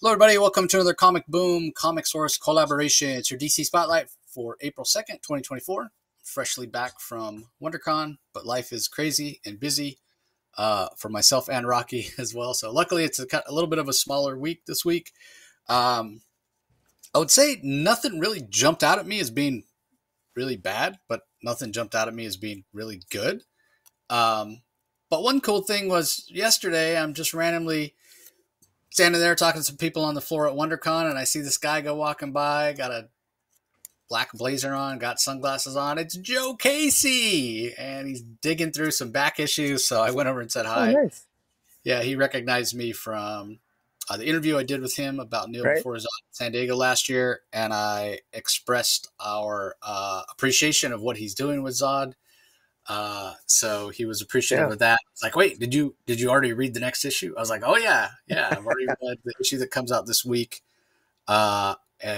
Hello, everybody. Welcome to another Comic Boom Comic Source collaboration. It's your DC Spotlight for April 2nd, 2024. Freshly back from WonderCon, but life is crazy and busy for myself and Rocky as well. So luckily, it's a little bit of a smaller week this week. I would say nothing really jumped out at me as being really bad, but nothing jumped out at me as being really good. But one cool thing was yesterday, I'm just randomly standing there talking to some people on the floor at WonderCon, and I see this guy go walking by, got a black blazer on, got sunglasses on. It's Joe Casey, and he's digging through some back issues. So I went over and said hi. Oh, nice. Yeah, he recognized me from the interview I did with him about Neil before his San Diego last year, and I expressed our appreciation of what he's doing with Zod. So he was appreciative of that. It's like, wait, did you already read the next issue? I was like, oh yeah, I've already read the issue that comes out this week. And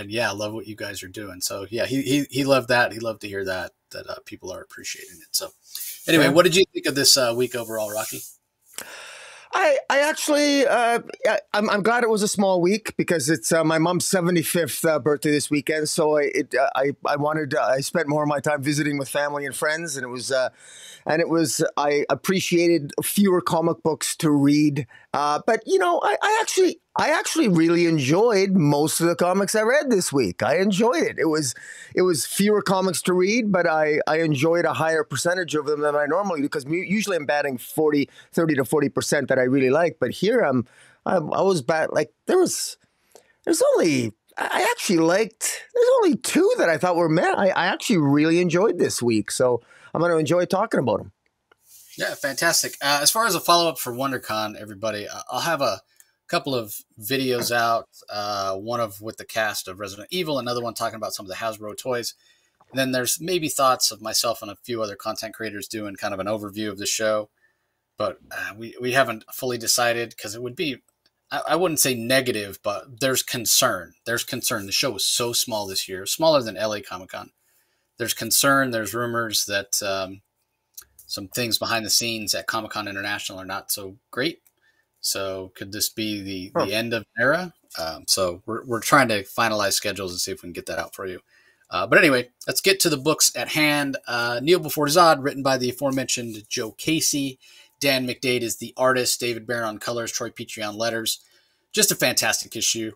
yeah, I love what you guys are doing. So yeah, he loved that. He loved to hear that people are appreciating it. So anyway, what did you think of this week overall, Rocky? I actually, I'm glad it was a small week because it's my mom's 75th birthday this weekend. So I spent more of my time visiting with family and friends, and I appreciated fewer comic books to read. But you know, I actually really enjoyed most of the comics I read this week. I enjoyed it. It was fewer comics to read, but I enjoyed a higher percentage of them than I normally do, because usually I'm batting 30 to 40% that I really like. But here I was like there's only two that I thought were meh. I actually really enjoyed this week, so I'm going to enjoy talking about them. Yeah, fantastic. As far as a follow-up for WonderCon, everybody, I'll have a couple of videos out, one with the cast of Resident Evil, another one talking about some of the Hasbro toys. And then there's maybe thoughts of myself and a few other content creators doing kind of an overview of the show. But we haven't fully decided, because it would be, I wouldn't say negative, but there's concern. There's concern. The show was so small this year, smaller than LA Comic-Con. There's concern. There's rumors that some things behind the scenes at Comic-Con International are not so great. So could this be the end of an era? So we're trying to finalize schedules and see if we can get that out for you. But anyway, let's get to the books at hand. Kneel Before Zod, written by the aforementioned Joe Casey. Dan McDade is the artist. David Barron on colors. Troy Petrie on letters. Just a fantastic issue.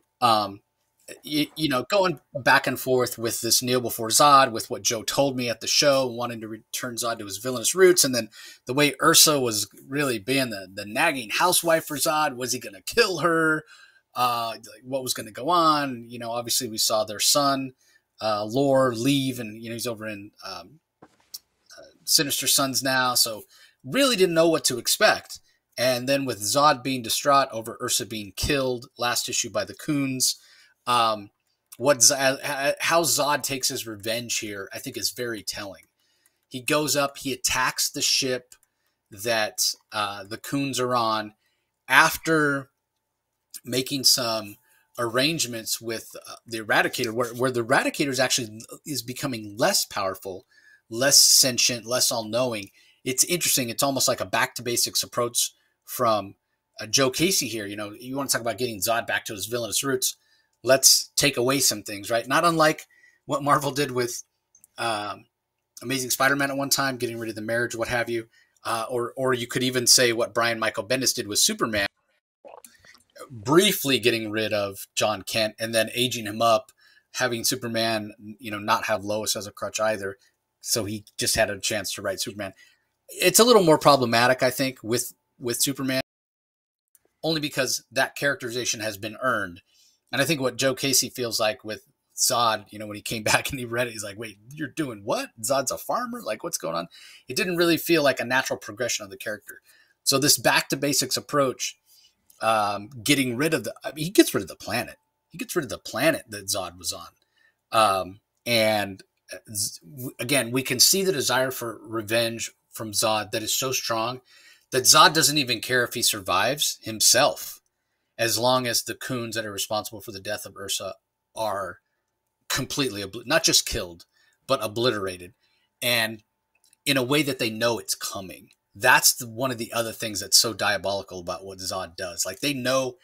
You know, going back and forth with this Kneel Before Zod, with what Joe told me at the show, wanting to return Zod to his villainous roots, and then the way Ursa was really being the nagging housewife for Zod. Was he going to kill her? What was going to go on? You know, obviously we saw their son, Lore, leave, and you know he's over in Sinister Sons now, so really didn't know what to expect. And then with Zod being distraught over Ursa being killed last issue by the Coons. How Zod takes his revenge here, I think, is very telling. He goes up, he attacks the ship that the Coons are on after making some arrangements with the Eradicator, where the Eradicator actually is becoming less powerful, less sentient, less all-knowing. It's interesting. It's almost like a back-to-basics approach from Joe Casey here. You know, you want to talk about getting Zod back to his villainous roots. Let's take away some things, right? Not unlike what Marvel did with Amazing Spider-Man at one time, getting rid of the marriage, what have you. Or you could even say what Brian Michael Bendis did with Superman, briefly getting rid of John Kent and then aging him up, having Superman, you know, not have Lois as a crutch either. So he just had a chance to write Superman. It's a little more problematic, I think, with Superman, only because that characterization has been earned. And I think what Joe Casey feels like with Zod, you know, when he came back and he read it, he's like, wait, you're doing what? Zod's a farmer? Like, what's going on? It didn't really feel like a natural progression of the character. So this back to basics approach, getting rid of he gets rid of the planet. He gets rid of the planet that Zod was on. And again, we can see the desire for revenge from Zod that is so strong that Zod doesn't even care if he survives himself, as long as the Coons that are responsible for the death of Ursa are completely, not just killed, but obliterated. And in a way that they know it's coming. That's one of the other things that's so diabolical about what Zod does. Like, they know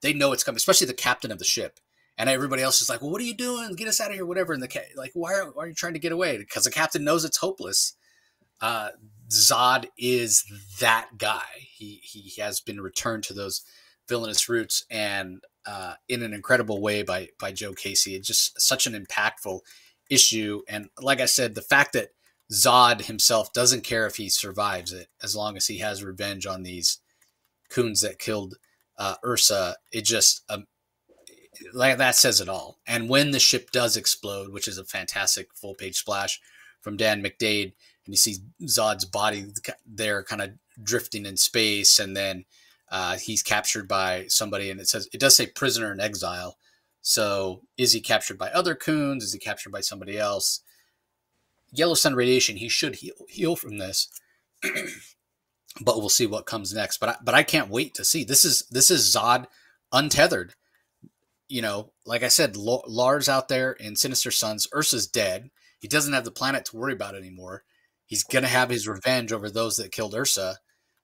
they know it's coming, especially the captain of the ship. And everybody else is like, well, what are you doing? Get us out of here, whatever. And like, why are you trying to get away? Because the captain knows it's hopeless. Zod is that guy. He has been returned to those villainous roots, and in an incredible way by Joe Casey. It's just such an impactful issue. And like I said, the fact that Zod himself doesn't care if he survives it, as long as he has revenge on these coons that killed Ursa, it just like that says it all. And when the ship does explode, which is a fantastic full page splash from Dan McDade, and you see Zod's body there kind of drifting in space, and then he's captured by somebody, and it does say prisoner in exile. So is he captured by other coons? Is he captured by somebody else? Yellow sun radiation, he should heal from this. But we'll see what comes next. But I can't wait to see. This is Zod untethered. You know, like I said, Lars out there in Sinister Sons, Ursa's dead. He doesn't have the planet to worry about anymore. He's going to have his revenge over those that killed Ursa.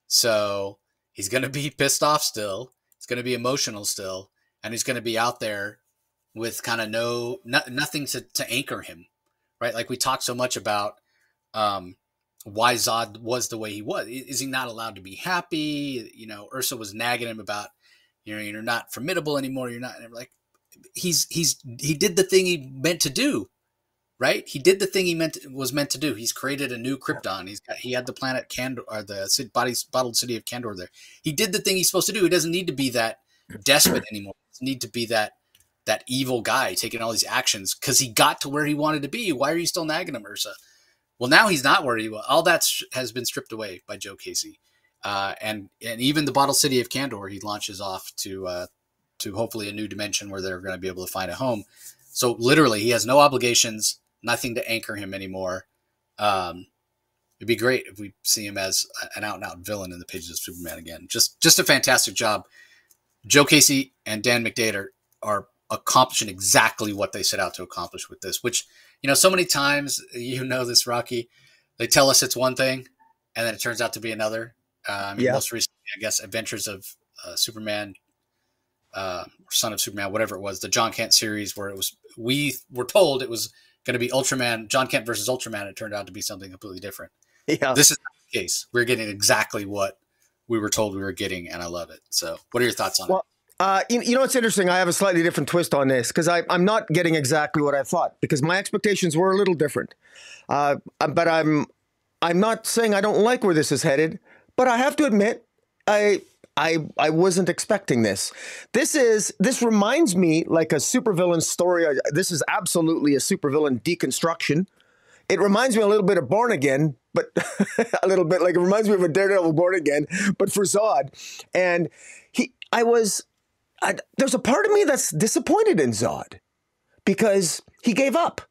So he's going to be pissed off still. He's going to be emotional still. And he's going to be out there with kind of nothing to anchor him, right? Like we talked so much about why Zod was the way he was. Is he not allowed to be happy? You know, Ursa was nagging him about, you know, you're not formidable anymore. You're not, and like, he did the thing he meant to do, right? He did the thing he was meant to do. He's created a new Krypton. He had the planet Kandor, or the bottled city of Kandor there. He did the thing he's supposed to do. He doesn't need to be that despot anymore. He doesn't need to be that evil guy taking all these actions because he got to where he wanted to be. Why are you still nagging him, Ursa? Well, now he's not where he was. All that has been stripped away by Joe Casey. And even the bottled city of Kandor, he launches off to hopefully a new dimension where they're going to be able to find a home. So literally, he has no obligations, nothing to anchor him anymore. It'd be great if we see him as an out-and-out villain in the pages of Superman again. Just a fantastic job. Joe Casey and Dan McDade are accomplishing exactly what they set out to accomplish with this, which, you know, so many times, you know this, Rocky, they tell us it's one thing, and then it turns out to be another. Most recently, I guess, Adventures of Superman, Son of Superman, whatever it was, the John Kent series, where we were told it was going to be Ultraman, John Kent versus Ultraman. It turned out to be something completely different. Yeah. This is not the case. We're getting exactly what we were told we were getting, and I love it. So what are your thoughts on it? You know, it's interesting. I have a slightly different twist on this because I'm not getting exactly what I thought because my expectations were a little different. But I'm not saying I don't like where this is headed, but I have to admit I wasn't expecting this. This reminds me like a supervillain story. This is absolutely a supervillain deconstruction. It reminds me a little bit of Born Again, but a little bit like it reminds me of a Daredevil Born Again, but for Zod. And there's a part of me that's disappointed in Zod because he gave up.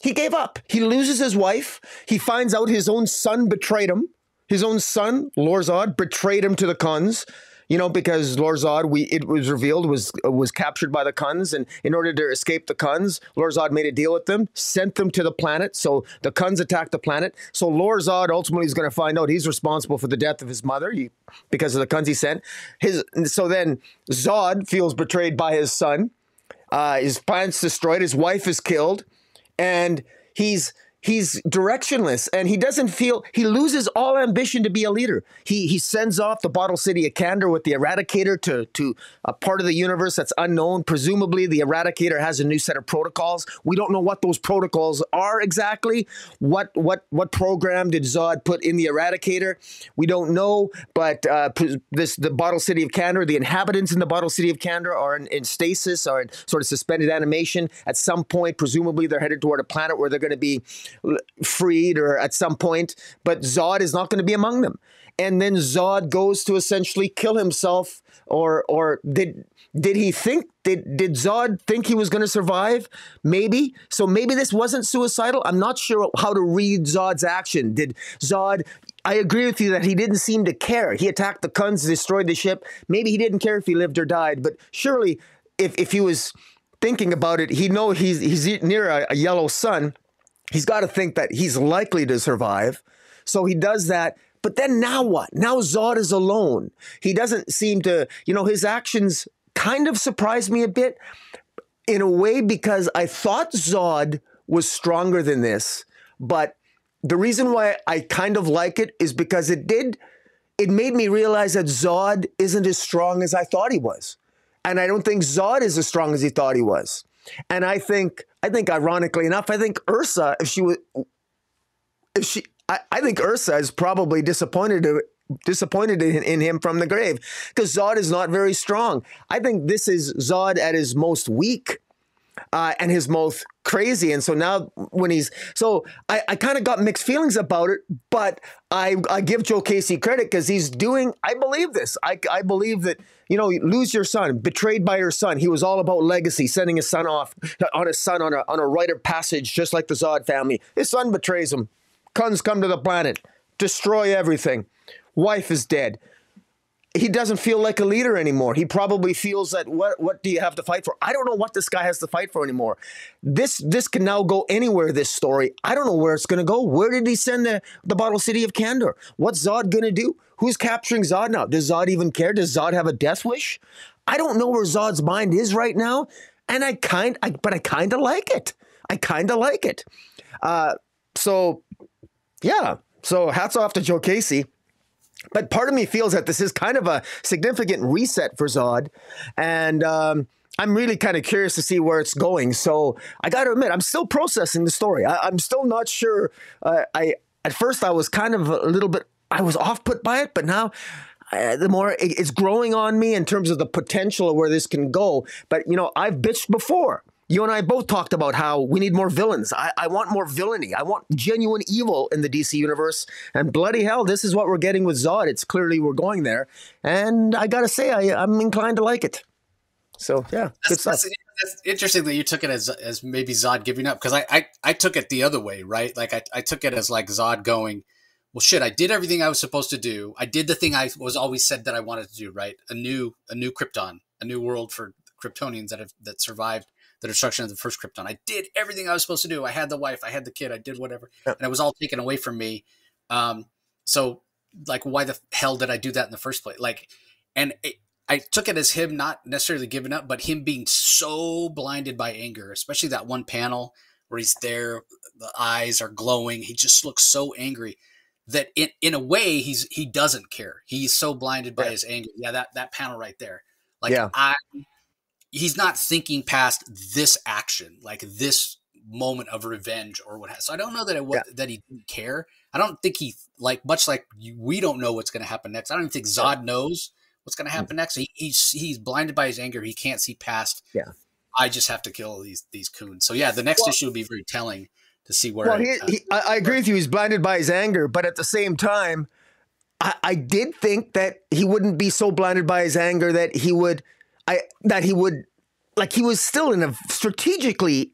He gave up. He loses his wife. He finds out his own son betrayed him. His own son, Lor-Zod, betrayed him to the Khans, you know, because Lor-Zod, it was revealed, was captured by the Khans. And in order to escape the Khans, Lor-Zod made a deal with them, sent them to the planet. So the Khans attacked the planet. So Lor-Zod ultimately is going to find out he's responsible for the death of his mother because of the Khans he sent. So then Zod feels betrayed by his son. His planet's destroyed. His wife is killed. And he's directionless, and he loses all ambition to be a leader. He sends off the bottle city of Kandor with the Eradicator to a part of the universe that's unknown. Presumably, the Eradicator has a new set of protocols. We don't know what those protocols are exactly. What program did Zod put in the Eradicator? We don't know, but the bottle city of Kandor, the inhabitants in the bottle city of Kandor are in stasis, are in sort of suspended animation. At some point, presumably, they're headed toward a planet where they're going to be freed or at some point, but Zod is not going to be among them. And then Zod goes to essentially kill himself, or did Zod think he was going to survive? Maybe. So maybe this wasn't suicidal. I'm not sure how to read Zod's action. I agree with you that he didn't seem to care. He attacked the Khans, destroyed the ship. Maybe he didn't care if he lived or died, but surely if he was thinking about it, he's near a yellow sun. He's got to think that he's likely to survive. So he does that. But then now what? Now Zod is alone. He doesn't seem to, his actions kind of surprised me a bit in a way because I thought Zod was stronger than this, but the reason why I kind of like it is because it made me realize that Zod isn't as strong as I thought he was. And I don't think Zod is as strong as he thought he was. And I think ironically enough, I think Ursa, I think Ursa is probably disappointed in him from the grave because Zod is not very strong. I think this is Zod at his most weak and his most crazy. And so now I kind of got mixed feelings about it, but I give Joe Casey credit because I believe this. I believe that, lose your son, betrayed by your son. He was all about legacy, sending his son off on a rite of passage, just like the Zod family. His son betrays him. Kuns come to the planet, destroy everything. Wife is dead. He doesn't feel like a leader anymore. He probably feels that what do you have to fight for? I don't know what this guy has to fight for anymore. This can now go anywhere, this story. I don't know where it's going to go. Where did he send the Bottle City of Candor? What's Zod going to do? Who's capturing Zod now? Does Zod even care? Does Zod have a death wish? I don't know where Zod's mind is right now. And I kind of like it. I kind of like it. Yeah. So hats off to Joe Casey. But part of me feels that this is kind of a significant reset for Zod. And I'm really kind of curious to see where it's going. So I got to admit, I'm still processing the story. I'm still not sure. At first, I was kind of a little bit, I was off-put by it. But now, the more it's growing on me in terms of the potential of where this can go. But, I've bitched before. You and I both talked about how we need more villains. I want more villainy. I want genuine evil in the DC universe. And bloody hell, this is what we're getting with Zod. It's clearly we're going there. And I got to say, I'm inclined to like it. So, yeah, good stuff. That's interesting that you took it as maybe Zod giving up. Because I took it the other way, right? Like, I took it as like Zod going, well, shit, I did everything I was supposed to do. I did the thing I was always said that I wanted to do, right? A new Krypton, a new world for Kryptonians that survived the destruction of the first Krypton. I did everything I was supposed to do. I had the wife, I had the kid, I did whatever. And it was all taken away from me. So like, why the hell did I do that in the first place? Like, I took it as him not necessarily giving up, but him being so blinded by anger, especially that one panel where he's there, the eyes are glowing. He just looks so angry that in a way he doesn't care. He's so blinded by his anger. Yeah. That panel right there. Like he's not thinking past this action, like this moment of revenge or what has. So I don't know that that he didn't care. I don't think much like we don't know what's going to happen next. I don't even think Zod knows what's going to happen next. He's blinded by his anger. He can't see past. Yeah. I just have to kill these coons. So yeah, the next issue will be very telling to see where. Well, I agree with you. He's blinded by his anger, but at the same time, I did think that he wouldn't be so blinded by his anger that he would. He was still in a strategically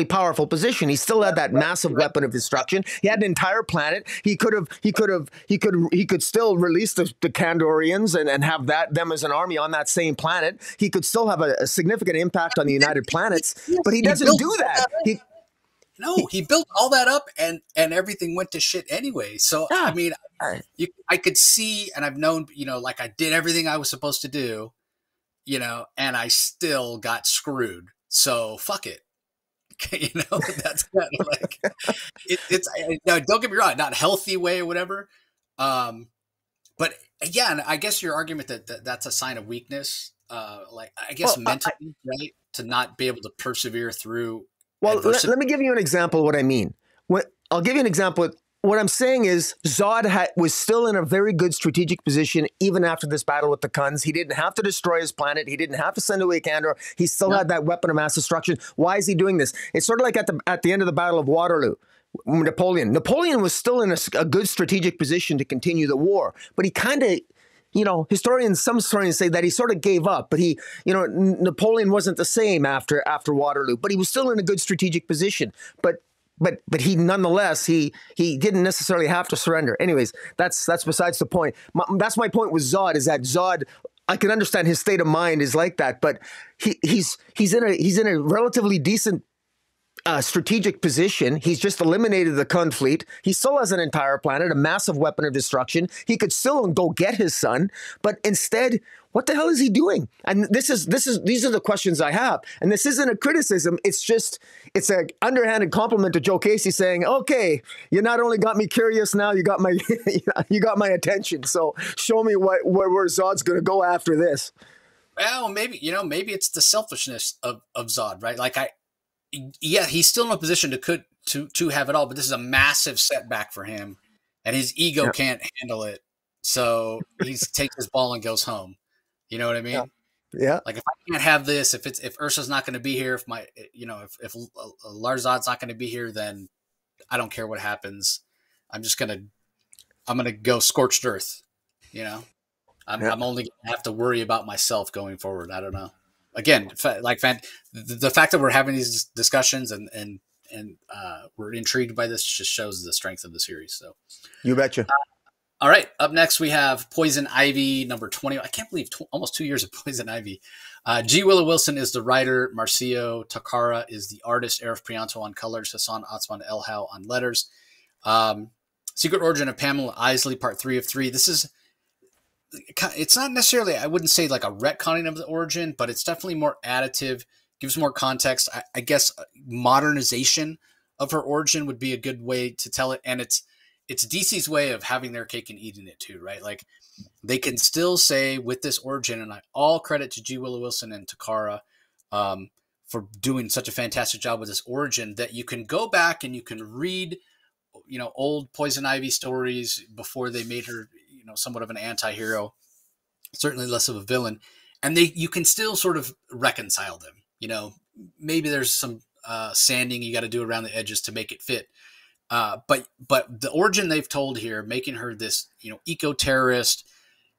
powerful position. He still had that massive weapon of destruction. He had an entire planet. He could still release the Kandorians and have them as an army on that same planet. He could still have a significant impact on the United Planets, but he doesn't do that. He built all that up and everything went to shit anyway. So, I mean, I could see, and I've known, like I did everything I was supposed to do, and I still got screwed. So fuck it. That's kind of like, it's don't get me wrong, not a healthy way or whatever. But yeah, and I guess your argument that's a sign of weakness, mentally, right? To not be able to persevere through. Well, let me give you an example of what I mean. I'll give you an example. What I'm saying is Zod was still in a very good strategic position even after this battle with the Kuns. He didn't have to destroy his planet. He didn't have to send away Kandor. He still had that weapon of mass destruction. Why is he doing this? It's sort of like at the end of the Battle of Waterloo. Napoleon was still in a good strategic position to continue the war, but he kind of, some historians say that he sort of gave up, but Napoleon wasn't the same after Waterloo, but he was still in a good strategic position. But he nonetheless, he didn't necessarily have to surrender. Anyways, that's besides the point. That's my point with Zod, is that Zod, I can understand his state of mind is like that, but he's in a relatively decent strategic position. He's just eliminated the Kun fleet. He still has an entire planet, a massive weapon of destruction. He could still go get his son, but instead, what the hell is he doing? And these are the questions I have. And this isn't a criticism. It's an underhanded compliment to Joe Casey saying, "Okay, you not only got me curious now, you got my you got my attention. So show me where Zod's going to go after this." Well, maybe it's the selfishness of Zod, right? Like yeah, he's still in a position to have it all, but this is a massive setback for him, and his ego can't handle it. So he takes his ball and goes home. You know what I mean? Yeah. Like, if I can't have this, if Ursa's not going to be here, if Lars Zod's not going to be here, then I don't care what happens. I'm gonna go scorched earth. You know, I'm only gonna have to worry about myself going forward. I don't know. Again, the fact that we're having these discussions and we're intrigued by this just shows the strength of the series. So you betcha. All right. Up next, we have Poison Ivy number 20. I can't believe almost 2 years of Poison Ivy. G. Willow Wilson is the writer. Marcio Takara is the artist. Arif Prianto on colors. Hassan Otsman Elhau on letters. Secret Origin of Pamela Isley, part 3 of 3. It's not necessarily, I wouldn't say like a retconning of the origin, but it's definitely more additive, gives more context. I guess modernization of her origin would be a good way to tell it. And it's DC's way of having their cake and eating it too, right? Like, they can still say with this origin, and all credit to G. Willow Wilson and Takara for doing such a fantastic job with this origin, that you can go back and you can read, old Poison Ivy stories before they made her, somewhat of an anti-hero, certainly less of a villain. And you can still sort of reconcile them. Maybe there's some sanding you got to do around the edges to make it fit. But the origin they've told here, making her this, eco-terrorist,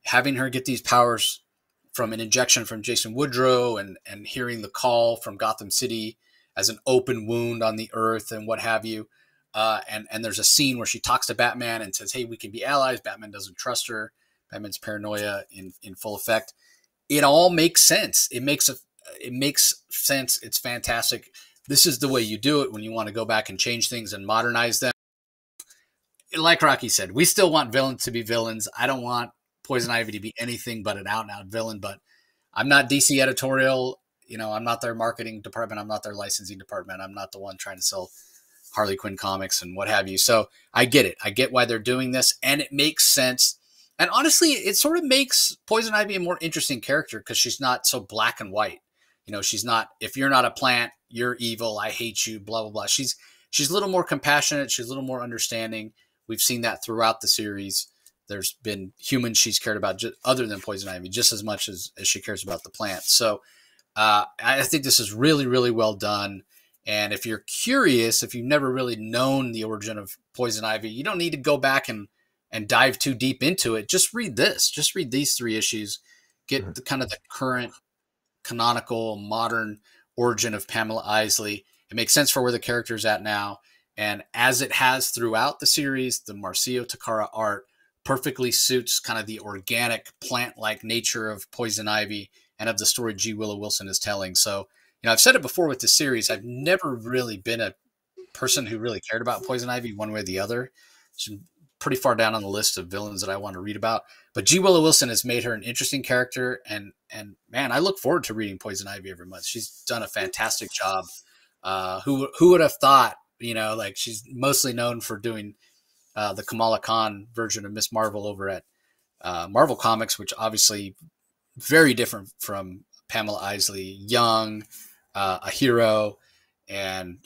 having her get these powers from an injection from Jason Woodrow and hearing the call from Gotham City as an open wound on the earth and what have you. And there's a scene where she talks to Batman and says, "Hey, we can be allies." Batman doesn't trust her. Batman's paranoia in full effect. It all makes sense. It makes sense. It's fantastic. This is the way you do it when you want to go back and change things and modernize them. Like Rocky said, we still want villains to be villains. I don't want Poison Ivy to be anything but an out-and-out villain, but I'm not DC editorial. I'm not their marketing department. I'm not their licensing department. I'm not the one trying to sell Harley Quinn comics and what have you. So I get it. I get why they're doing this, and it makes sense. And honestly, it sort of makes Poison Ivy a more interesting character because she's not so black and white. She's not, if you're not a plant, you're evil, I hate you, blah, blah, blah. She's a little more compassionate. She's a little more understanding. We've seen that throughout the series. There's been humans she's cared about other than Poison Ivy just as much as she cares about the plant. So I think this is really, really well done. And if you're curious, if you've never really known the origin of Poison Ivy, you don't need to go back and dive too deep into it. Just read this. Just read these 3 issues. Get the current canonical modern origin of Pamela Isley. It makes sense for where the character's at now. And as it has throughout the series, the Marcio Takara art perfectly suits kind of the organic plant-like nature of Poison Ivy and of the story G. Willow Wilson is telling. So, I've said it before with the series. I've never really been a person who really cared about Poison Ivy one way or the other. She's pretty far down on the list of villains that I want to read about. But G. Willow Wilson has made her an interesting character. And man, I look forward to reading Poison Ivy every month. She's done a fantastic job. Who would have thought, she's mostly known for doing the Kamala Khan version of Miss Marvel over at Marvel Comics, which obviously very different from Pamela Isley, young, a hero, and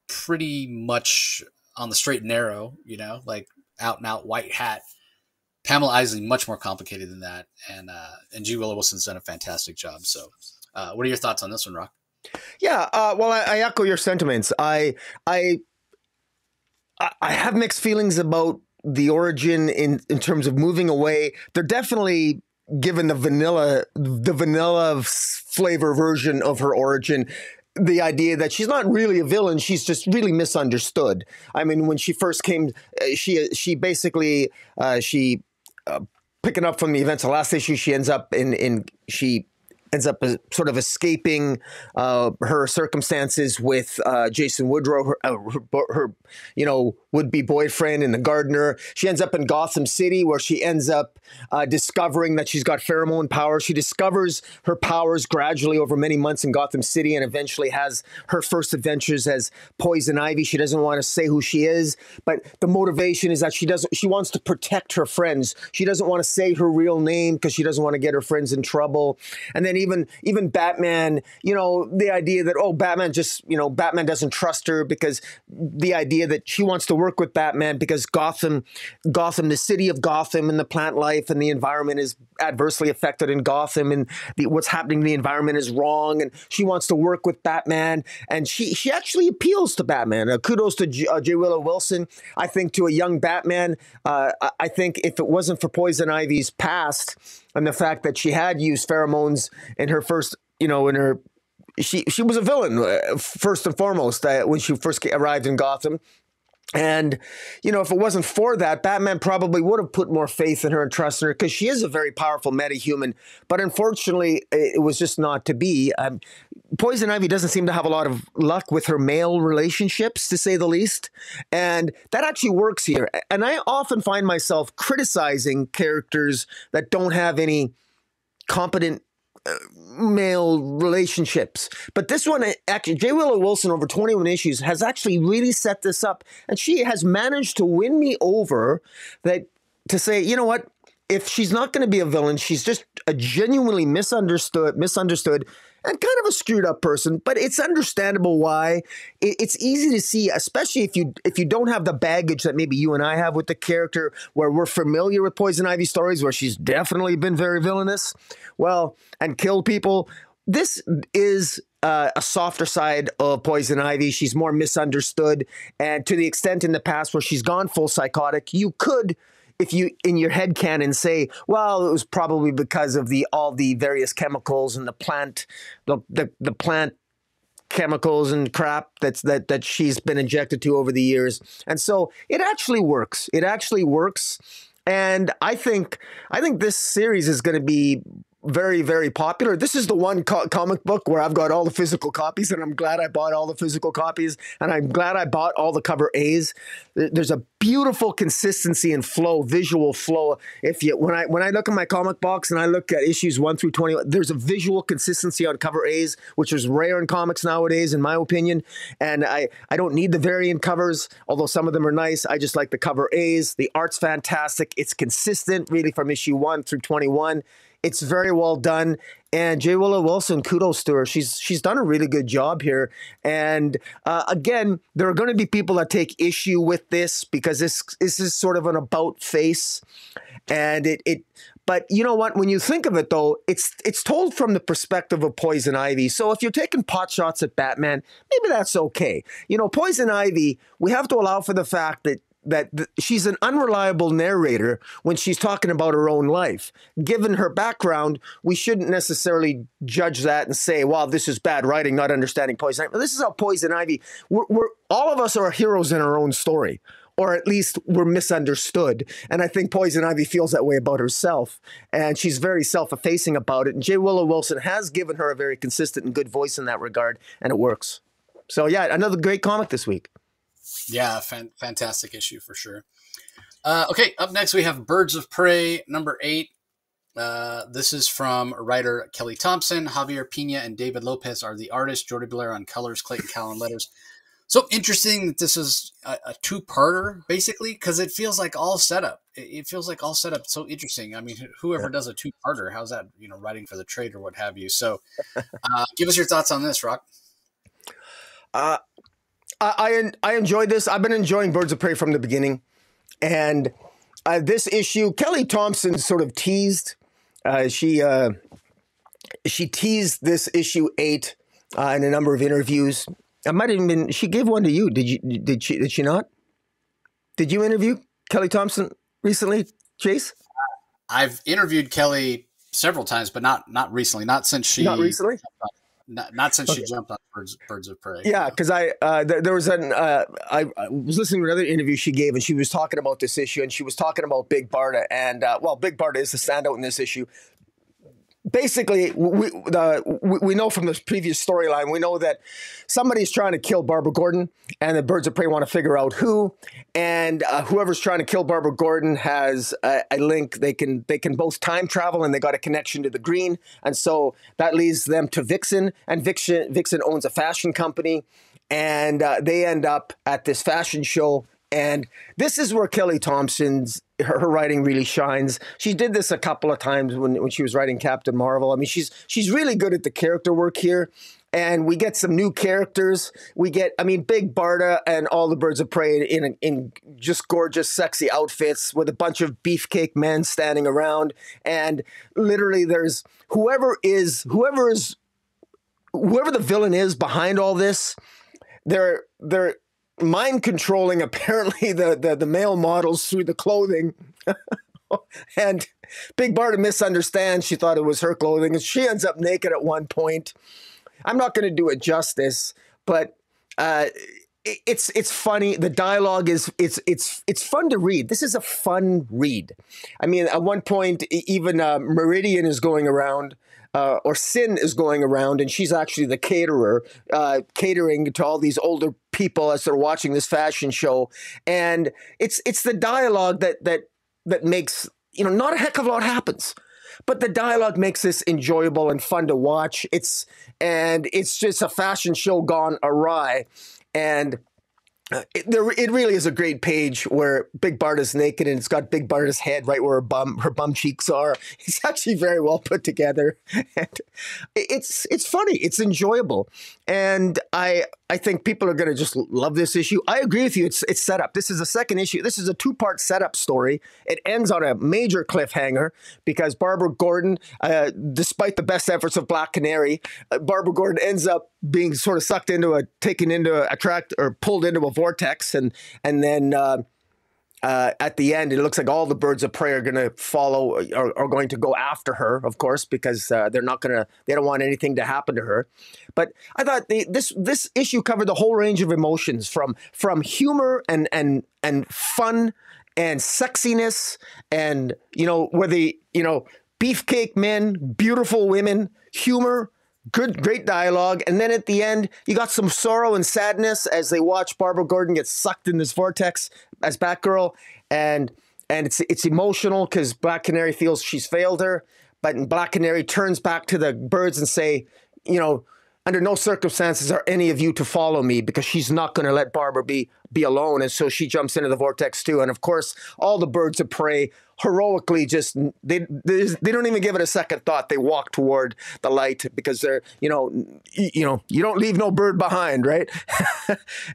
pretty much on the straight and narrow, out and out white hat. Pamela Isley, much more complicated than that. And G. Willow Wilson's done a fantastic job. So what are your thoughts on this one, Rock? Yeah. Well, I echo your sentiments. I have mixed feelings about the origin in terms of moving away. They're definitely given the vanilla flavor version of her origin, the idea that she's not really a villain, she's just really misunderstood. I mean, when she first came, she basically picking up from the events of last issue, she ends up she ends up sort of escaping her circumstances with Jason Woodrow, her would-be boyfriend and the gardener. She ends up in Gotham City, where she ends up discovering that she's got pheromone power. She discovers her powers gradually over many months in Gotham City, and eventually has her first adventures as Poison Ivy. She doesn't want to say who she is, but the motivation is that she wants to protect her friends. She doesn't want to say her real name because she doesn't want to get her friends in trouble. And then even Batman, the idea that, Batman doesn't trust her, because the idea that she wants to work with Batman because Gotham, the city of Gotham and the plant life and the environment is adversely affected in Gotham, and what's happening in the environment is wrong, and she wants to work with Batman, and she actually appeals to Batman. Kudos to J. Willow Wilson. I think to a young Batman, I think if it wasn't for Poison Ivy's past and the fact that she had used pheromones in her first, she was a villain first and foremost when she first arrived in Gotham. And, if it wasn't for that, Batman probably would have put more faith in her and trust in her, because she is a very powerful metahuman. But unfortunately, it was just not to be. Poison Ivy doesn't seem to have a lot of luck with her male relationships, to say the least. And that actually works here. And I often find myself criticizing characters that don't have any competent male relationships. But this one, actually, J. Willow Wilson, over 21 issues, has actually really set this up. And she has managed to win me over to say, you know what? If she's not going to be a villain, she's just a genuinely misunderstood, and kind of a screwed up person, but it's understandable why. It's easy to see, especially if you don't have the baggage that maybe you and I have with the character, where we're familiar with Poison Ivy stories, where she's definitely been very villainous, and killed people. This is a softer side of Poison Ivy. She's more misunderstood, and to the extent in the past where she's gone full psychotic, you could, if you in your head canon, say, well, it was probably because of all the various chemicals and the plant chemicals and crap that she's been injected to over the years. And so it actually works. And I think this series is going to be very, very popular. This is the one comic book where I've got all the physical copies, and I'm glad I bought all the physical copies, and I'm glad I bought all the cover A's. There's a beautiful consistency and flow, visual flow. When I look at my comic box and I look at issues 1 through 20, there's a visual consistency on cover A's, which is rare in comics nowadays, in my opinion. And I don't need the variant covers, although some of them are nice. I just like the cover A's. The art's fantastic. It's consistent, really, from issue 1 through 21. It's very well done. And J. Willow Wilson, kudos to her. She's done a really good job here. And again, there are going to be people that take issue with this, because this is sort of an about face. And but you know what? When you think of it, though, it's told from the perspective of Poison Ivy. So if you're taking pot shots at Batman, maybe that's okay. Poison Ivy, we have to allow for the fact that she's an unreliable narrator when she's talking about her own life. Given her background, we shouldn't necessarily judge that and say, wow, this is bad writing, not understanding Poison Ivy. This is how Poison Ivy, we're all of us are heroes in our own story, or at least we're misunderstood. And I think Poison Ivy feels that way about herself, and she's very self-effacing about it. And J. Willow Wilson has given her a very consistent and good voice in that regard, and it works. So yeah, another great comic this week. Yeah, fantastic issue for sure. Okay, up next we have Birds of Prey, number 8. This is from writer Kelly Thompson. Javier Pina and David Lopez are the artists. Jordi Blair on colors, Clayton Cowell on letters. So interesting that this is a two-parter, basically, because it feels like all setup. It feels like all setup. So interesting. I mean, whoever does a two-parter, how's that, writing for the trade or what have you. So give us your thoughts on this, Rock. I enjoyed this. I've been enjoying Birds of Prey from the beginning. And this issue, Kelly Thompson sort of teased. She teased this issue 8 in a number of interviews. I might have been. She gave one to you. Did she not? Did you interview Kelly Thompson recently, Chase? I've interviewed Kelly several times, but not recently. Not since she. Not recently. Not since she jumped on Birds of Prey. Yeah, because I was listening to another interview she gave, and she was talking about this issue, and she was talking about Big Barda, and Big Barda is the standout in this issue. basically, we know from this previous storyline, we know that somebody's trying to kill Barbara Gordon, and the Birds of Prey want to figure out who. And whoever's trying to kill Barbara Gordon has a link. They can both time travel, and they got a connection to the Green, and so that leads them to Vixen. And Vixen owns a fashion company, and they end up at this fashion show. And this is where Kelly Thompson's her writing really shines. She did this a couple of times when she was writing Captain Marvel. I mean, she's really good at the character work here. And we get some new characters. We get, I mean, Big Barda and all the Birds of Prey in just gorgeous, sexy outfits with a bunch of beefcake men standing around. And literally there's whoever the villain is behind all this, they're mind controlling apparently the male models through the clothing. And Big Barda misunderstands. She thought it was her clothing, and she ends up naked at one point. I'm not going to do it justice, but it's funny. The dialogue is it's fun to read. This is a fun read. I mean, at one point, even Meridian is going around. Or Sin is going around, and she's actually the caterer, catering to all these older people as they're watching this fashion show. And it's the dialogue that makes, not a heck of a lot happens, but the dialogue makes this enjoyable and fun to watch. It's just a fashion show gone awry. And it really is a great page where Big Barda's naked, and it's got Big Barda's head right where her bum cheeks are. It's actually very well put together, and it's funny. It's enjoyable, and I think people are going to just love this issue. I agree with you. It's set up. This is a second issue. This is a 2-part setup story. It ends on a major cliffhanger because Barbara Gordon, despite the best efforts of Black Canary, Barbara Gordon ends up being sort of pulled into a vortex, and then at the end, it looks like all the Birds of Prey are going to follow, are going to go after her, of course, because they don't want anything to happen to her. But I thought this issue covered the whole range of emotions, from humor and fun and sexiness, and beefcake men, beautiful women, humor. Great dialogue. And then at the end, you got some sorrow and sadness as they watch Barbara Gordon get sucked in this vortex as Batgirl. And it's emotional because Black Canary feels she's failed her. But Black Canary turns back to the birds and say, under no circumstances are any of you to follow me, because she's not going to let Barbara be alone. And so she jumps into the vortex too. And of course, all the Birds of Prey heroically they don't even give it a second thought. They walk toward the light because they're, you don't leave no bird behind, right?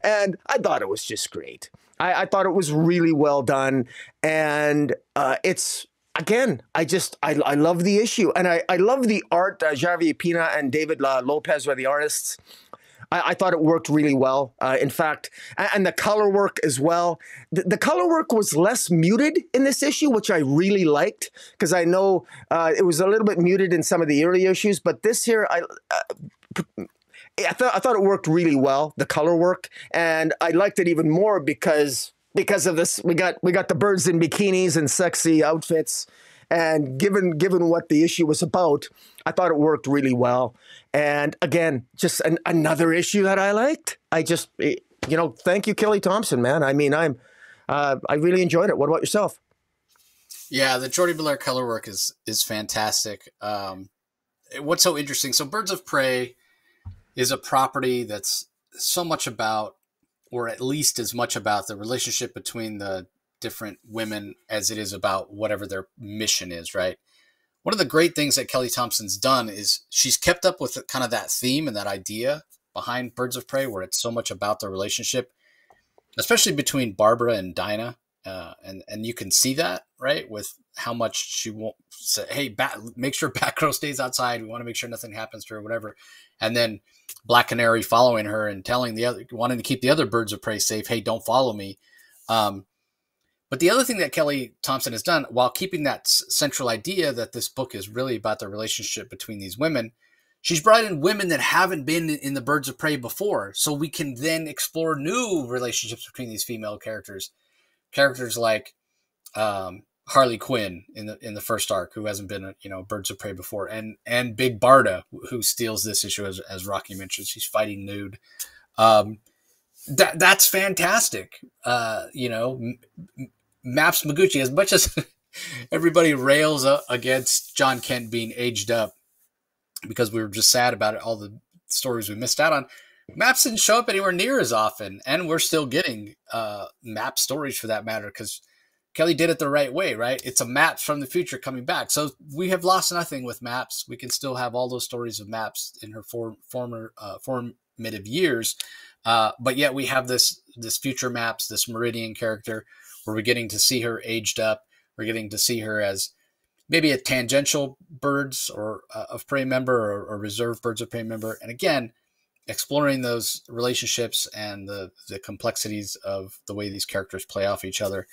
And I thought it was just great. I thought it was really well done. And again, I love the issue, and I love the art. Javier Pina and David Lopez were the artists. I thought it worked really well. In fact, and the color work as well. The color work was less muted in this issue, which I really liked, because I know it was a little bit muted in some of the early issues, but this here, I thought it worked really well, the color work, and I liked it even more because of this. We got the birds in bikinis and sexy outfits, and given what the issue was about, I thought it worked really well. And again, just another issue that I liked. Thank you, Kelly Thompson, man. I mean, I really enjoyed it. What about yourself? Yeah, the Jordi Belair color work is fantastic. What's so interesting? So Birds of Prey is a property that's so much about, or at least as much about, the relationship between the different women as it is about whatever their mission is, right? One of the great things that Kelly Thompson's done is she's kept up with kind of that theme and that idea behind Birds of Prey, where it's so much about the relationship, especially between Barbara and Dinah. And you can see that, right, with how much she won't say, hey, make sure Batgirl stays outside. We want to make sure nothing happens to her, whatever. And then Black Canary following her and wanting to keep the other Birds of Prey safe. Hey, don't follow me. But the other thing that Kelly Thompson has done, while keeping that central idea that this book is really about the relationship between these women, she's brought in women that haven't been in the Birds of Prey before. So we can then explore new relationships between these female characters. Characters like Harley Quinn in the first arc, who hasn't been Birds of Prey before, and Big Barda, who steals this issue as Rocky mentioned. She's fighting nude. That's fantastic. Maps Maguchi, as much as everybody rails against John Kent being aged up because we were just sad about it, all the stories we missed out on. Maps didn't show up anywhere near as often, and we're still getting Map stories for that matter, because Kelly did it the right way, right? It's a Maps from the future coming back. So we have lost nothing with Maps. We can still have all those stories of Maps in her formative years, but yet we have this future Maps, this Meridian character, where we're getting to see her aged up. We're getting to see her as maybe a tangential Birds of Prey member or reserve Birds of Prey member. And again, exploring those relationships and the complexities of the way these characters play off each other.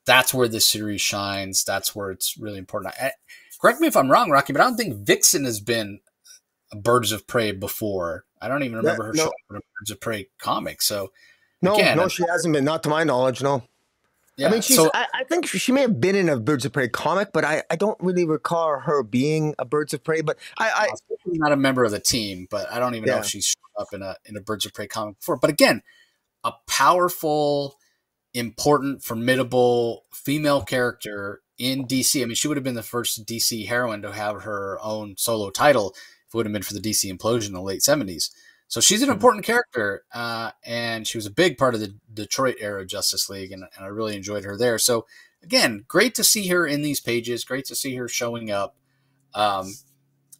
That's where this series shines. That's where it's really important. Correct me if I'm wrong, Rocky, but I don't think Vixen has been a Birds of Prey before. I don't even remember her showing up in a Birds of Prey comic. So no, she hasn't been. Not to my knowledge, no. Yeah, I mean, I think she may have been in a Birds of Prey comic, but I don't really recall her being a Birds of Prey. But she's not a member of the team, but I don't even know if she's shown up in a Birds of Prey comic before. But again, a powerful, important, formidable female character in DC. I mean, she would have been the first DC heroine to have her own solo title if it would have been for the DC implosion in the late 70s. So she's an important character, and she was a big part of the Detroit era Justice League, and I really enjoyed her there. So, again, great to see her in these pages, great to see her showing up, and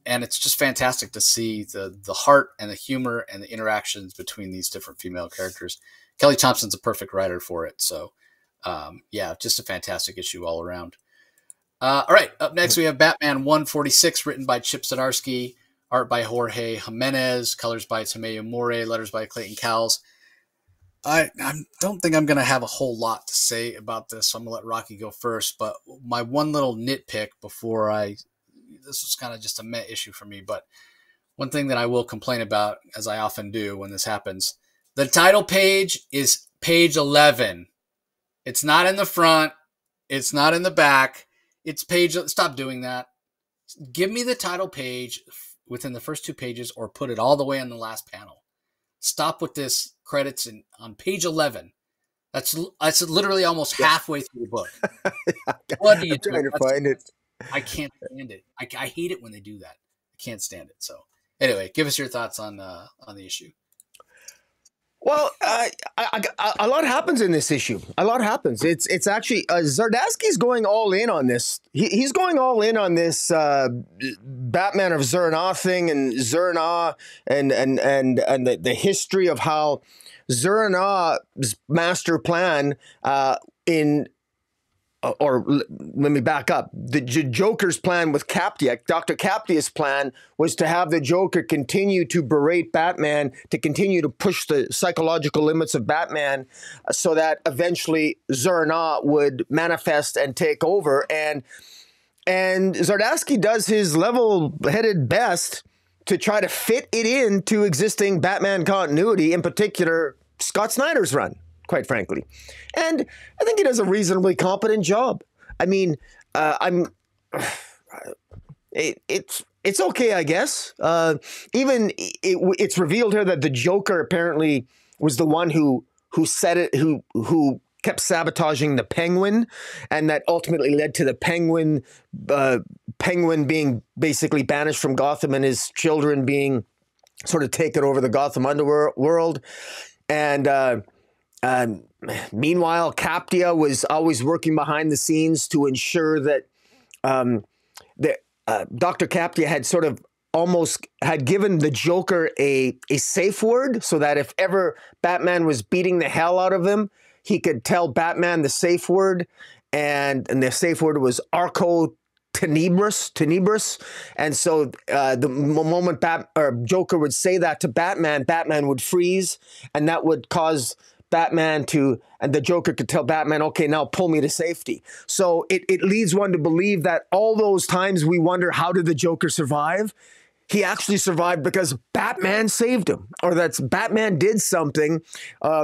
it's just fantastic to see the heart and the humor and the interactions between these different female characters. Kelly Thompson's a perfect writer for it, so, just a fantastic issue all around. All right, up next we have Batman 146, written by Chip Zdarsky, art by Jorge Jimenez, colors by Tomeu Morey, letters by Clayton Cowles. I don't think I'm going to have a whole lot to say about this, so I'm going to let Rocky go first. But my one little nitpick this was kind of just a meh issue for me, but one thing that I will complain about, as I often do when this happens, the title page is page 11. It's not in the front. It's not in the back. It's page. Stop doing that. Give me the title page within the first two pages, or put it all the way on the last panel. Stop with this credits on page 11. That's literally almost halfway through the book. What do you do? Trying to find it. I can't stand it. I hate it when they do that. I can't stand it. So anyway, give us your thoughts on the issue. Well, a lot happens in this issue. A lot happens. It's actually Zardasky's going all in on this. He's going all in on this Batman of Zur-En-Arrh thing, and Zur-En-Arrh and the history of how Zur-En-Arrh's master plan or let me back up. The Joker's plan with Captia, Dr. Captia's plan, was to have the Joker continue to berate Batman, to continue to push the psychological limits of Batman, so that eventually Zur-En-Arrh would manifest and take over. And Zardasky does his level-headed best to try to fit it into existing Batman continuity, in particular Scott Snyder's run, quite frankly. And I think he does a reasonably competent job. I mean, it's okay, I guess. It's revealed here that the Joker apparently was the one who said it, who kept sabotaging the Penguin, and that ultimately led to the Penguin being basically banished from Gotham, and his children being sort of taken over the Gotham underworld. And meanwhile, Captia was always working behind the scenes to ensure that Dr. Captia had sort of almost had given the Joker a safe word, so that if ever Batman was beating the hell out of him, he could tell Batman the safe word, and the safe word was Arco Tenebris. And so the moment Joker would say that to Batman, Batman would freeze, and that would cause Batman and the Joker could tell Batman, okay, now pull me to safety. So it leads one to believe that all those times we wonder, how did the Joker survive? He actually survived because Batman saved him, or that Batman did something,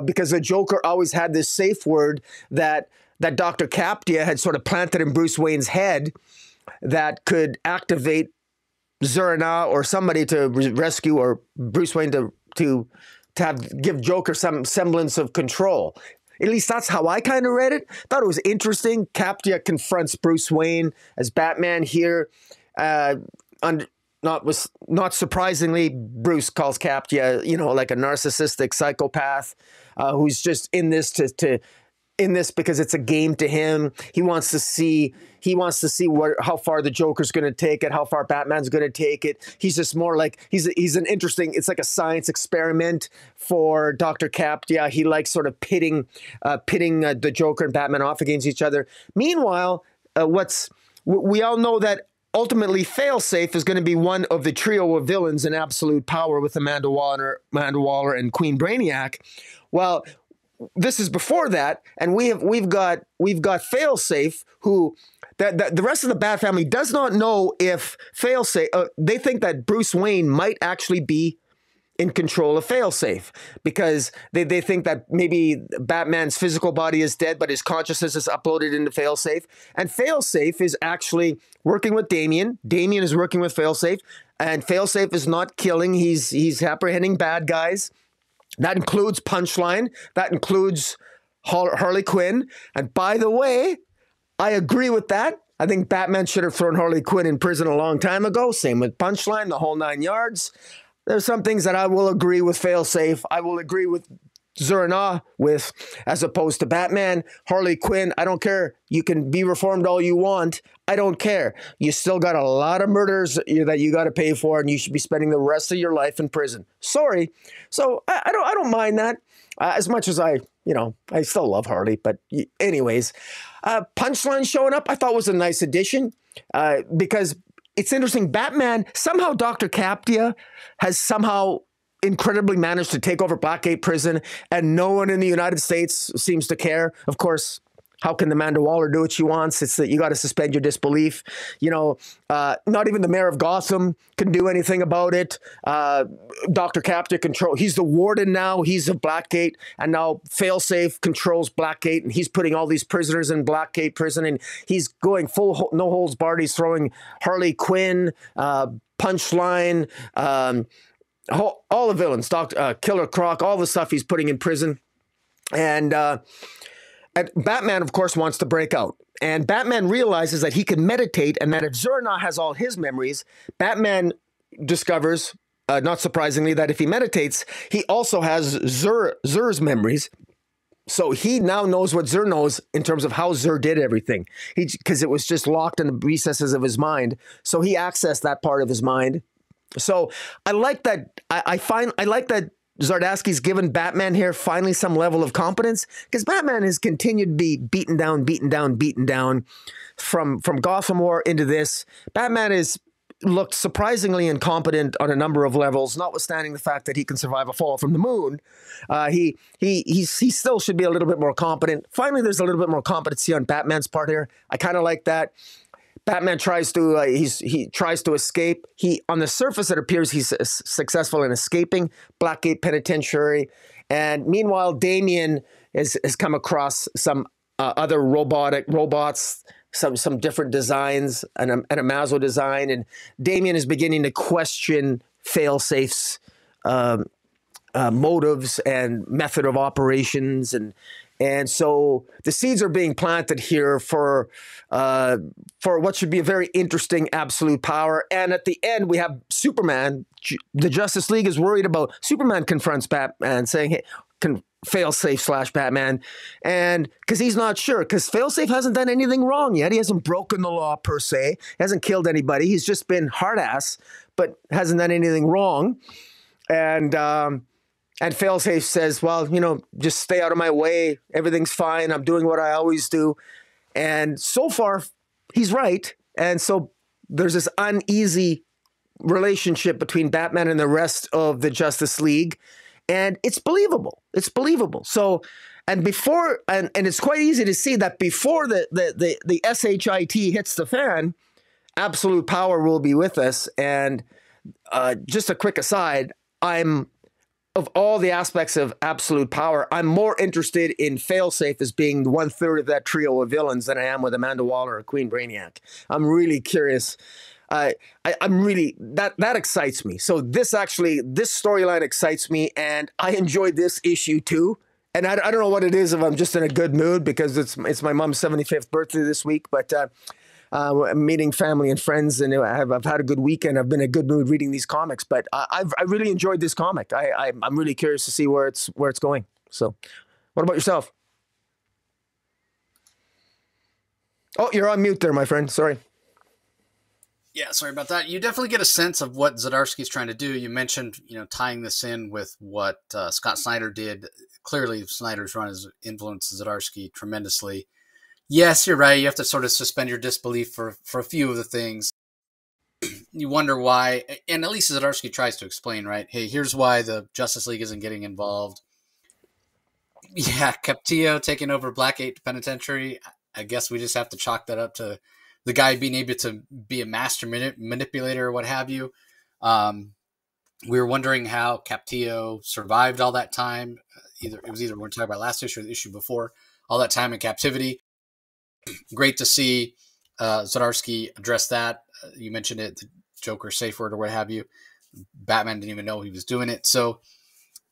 because the Joker always had this safe word that that Dr. Capdia had sort of planted in Bruce Wayne's head that could activate Zerna or somebody to rescue, or Bruce Wayne to give Joker some semblance of control. At least that's how I kind of read it. Thought it was interesting. Capdia confronts Bruce Wayne as Batman here. Not surprisingly, Bruce calls Capdia, you know, like a narcissistic psychopath who's just in this because it's a game to him. He wants to see how far the Joker's going to take it, how far Batman's going to take it. He's just more like he's an interesting. It's like a science experiment for Dr. Capdia. He likes sort of pitting the Joker and Batman off against each other. Meanwhile, we all know that ultimately Failsafe is going to be one of the trio of villains in Absolute Power with Amanda Waller and Queen Brainiac. Well, this is before that, and we've got Failsafe, who the rest of the Bat family does not know if Failsafe. They think that Bruce Wayne might actually be in control of Failsafe because they think that maybe Batman's physical body is dead, but his consciousness is uploaded into Failsafe, and Failsafe is actually working with Damian. Damian is working with Failsafe, and Failsafe is not killing. He's apprehending bad guys. That includes Punchline. That includes Harley Quinn. And by the way, I agree with that. I think Batman should have thrown Harley Quinn in prison a long time ago. Same with Punchline, the whole 9 yards. There's some things that I will agree with Failsafe. I will agree with Zerna with, as opposed to Batman. Harley Quinn, I don't care. You can be reformed all you want. I don't care. You still got a lot of murders that you got to pay for, and you should be spending the rest of your life in prison. Sorry. So I don't mind that as much as I still love Harley. But anyways, Punchline showing up, I thought was a nice addition because it's interesting. Batman, somehow Dr. Capdia has somehow incredibly managed to take over Blackgate Prison, and no one in the United States seems to care. Of course, how can Amanda Waller do what she wants? It's that you got to suspend your disbelief. Not even the mayor of Gotham can do anything about it. Dr. Capdia control. He's the warden now. He's of Blackgate, and now Failsafe controls Blackgate, and he's putting all these prisoners in Blackgate Prison, and he's going full no holds barred. He's throwing Harley Quinn, Punchline, all the villains, Killer Croc, all the stuff he's putting in prison. And Batman, of course, wants to break out. And Batman realizes that he can meditate, and that if Zerna has all his memories, Batman discovers, not surprisingly, that if he meditates, he also has Zer's memories. So he now knows what Zer knows in terms of how Zer did everything. Because it was just locked in the recesses of his mind. So he accessed that part of his mind. So I like that. I like that Zardasky's given Batman here finally some level of competence, because Batman has continued to be beaten down from Gotham War into this. Batman is looked surprisingly incompetent on a number of levels, notwithstanding the fact that he can survive a fall from the moon. He still should be a little bit more competent. Finally, there's a little bit more competency on Batman's part here. I kind of like that. Batman tries to he tries to escape. On the surface, it appears he's successful in escaping Blackgate Penitentiary, and meanwhile, Damian has come across some other robots, some different designs, and a Mazo design, and Damian is beginning to question Failsafe's motives and method of operations, and so the seeds are being planted here for what should be a very interesting Absolute Power. And at the end, we have Superman. The Justice League is worried about Superman confronts Batman, saying, "Hey, Failsafe / Batman," and because he's not sure, because Failsafe hasn't done anything wrong yet. He hasn't broken the law per se. He hasn't killed anybody. He's just been hard ass, but hasn't done anything wrong. And Failsafe says, well, just stay out of my way. Everything's fine. I'm doing what I always do. And so far, he's right. And so there's this uneasy relationship between Batman and the rest of the Justice League. And it's believable. It's believable. So, and it's quite easy to see that before the SHIT hits the fan, Absolute Power will be with us. And just a quick aside, I'm of all the aspects of absolute power, I'm more interested in Failsafe as being 1/3 of that trio of villains than I am with Amanda Waller or Queen Brainiac. I'm really curious. I'm really that excites me. So this storyline excites me, and I enjoyed this issue too. And I don't know what it is, if I'm just in a good mood because it's my mom's 75th birthday this week, but I'm meeting family and friends, and I've had a good weekend. I've been in a good mood reading these comics, but I really enjoyed this comic. I'm really curious to see where it's going. So, what about yourself? Oh, you're on mute there, my friend. Sorry. Yeah, sorry about that. You definitely get a sense of what Zardasky's trying to do. You mentioned, tying this in with what Scott Snyder did. Clearly, Snyder's run has influenced Zardasky tremendously. Yes, you're right. You have to sort of suspend your disbelief for a few of the things. You wonder why, and at least Zardasky tries to explain, right? Hey, here's why the Justice League isn't getting involved. Yeah, Captillo taking over Blackgate Penitentiary. I guess we just have to chalk that up to the guy being able to be a master manipulator or what have you. We were wondering how Captillo survived all that time. It was either we're talking about last issue or the issue before, all that time in captivity. Great to see Zardasky address that. You mentioned it, the Joker safe word or what have you. Batman didn't even know he was doing it. So,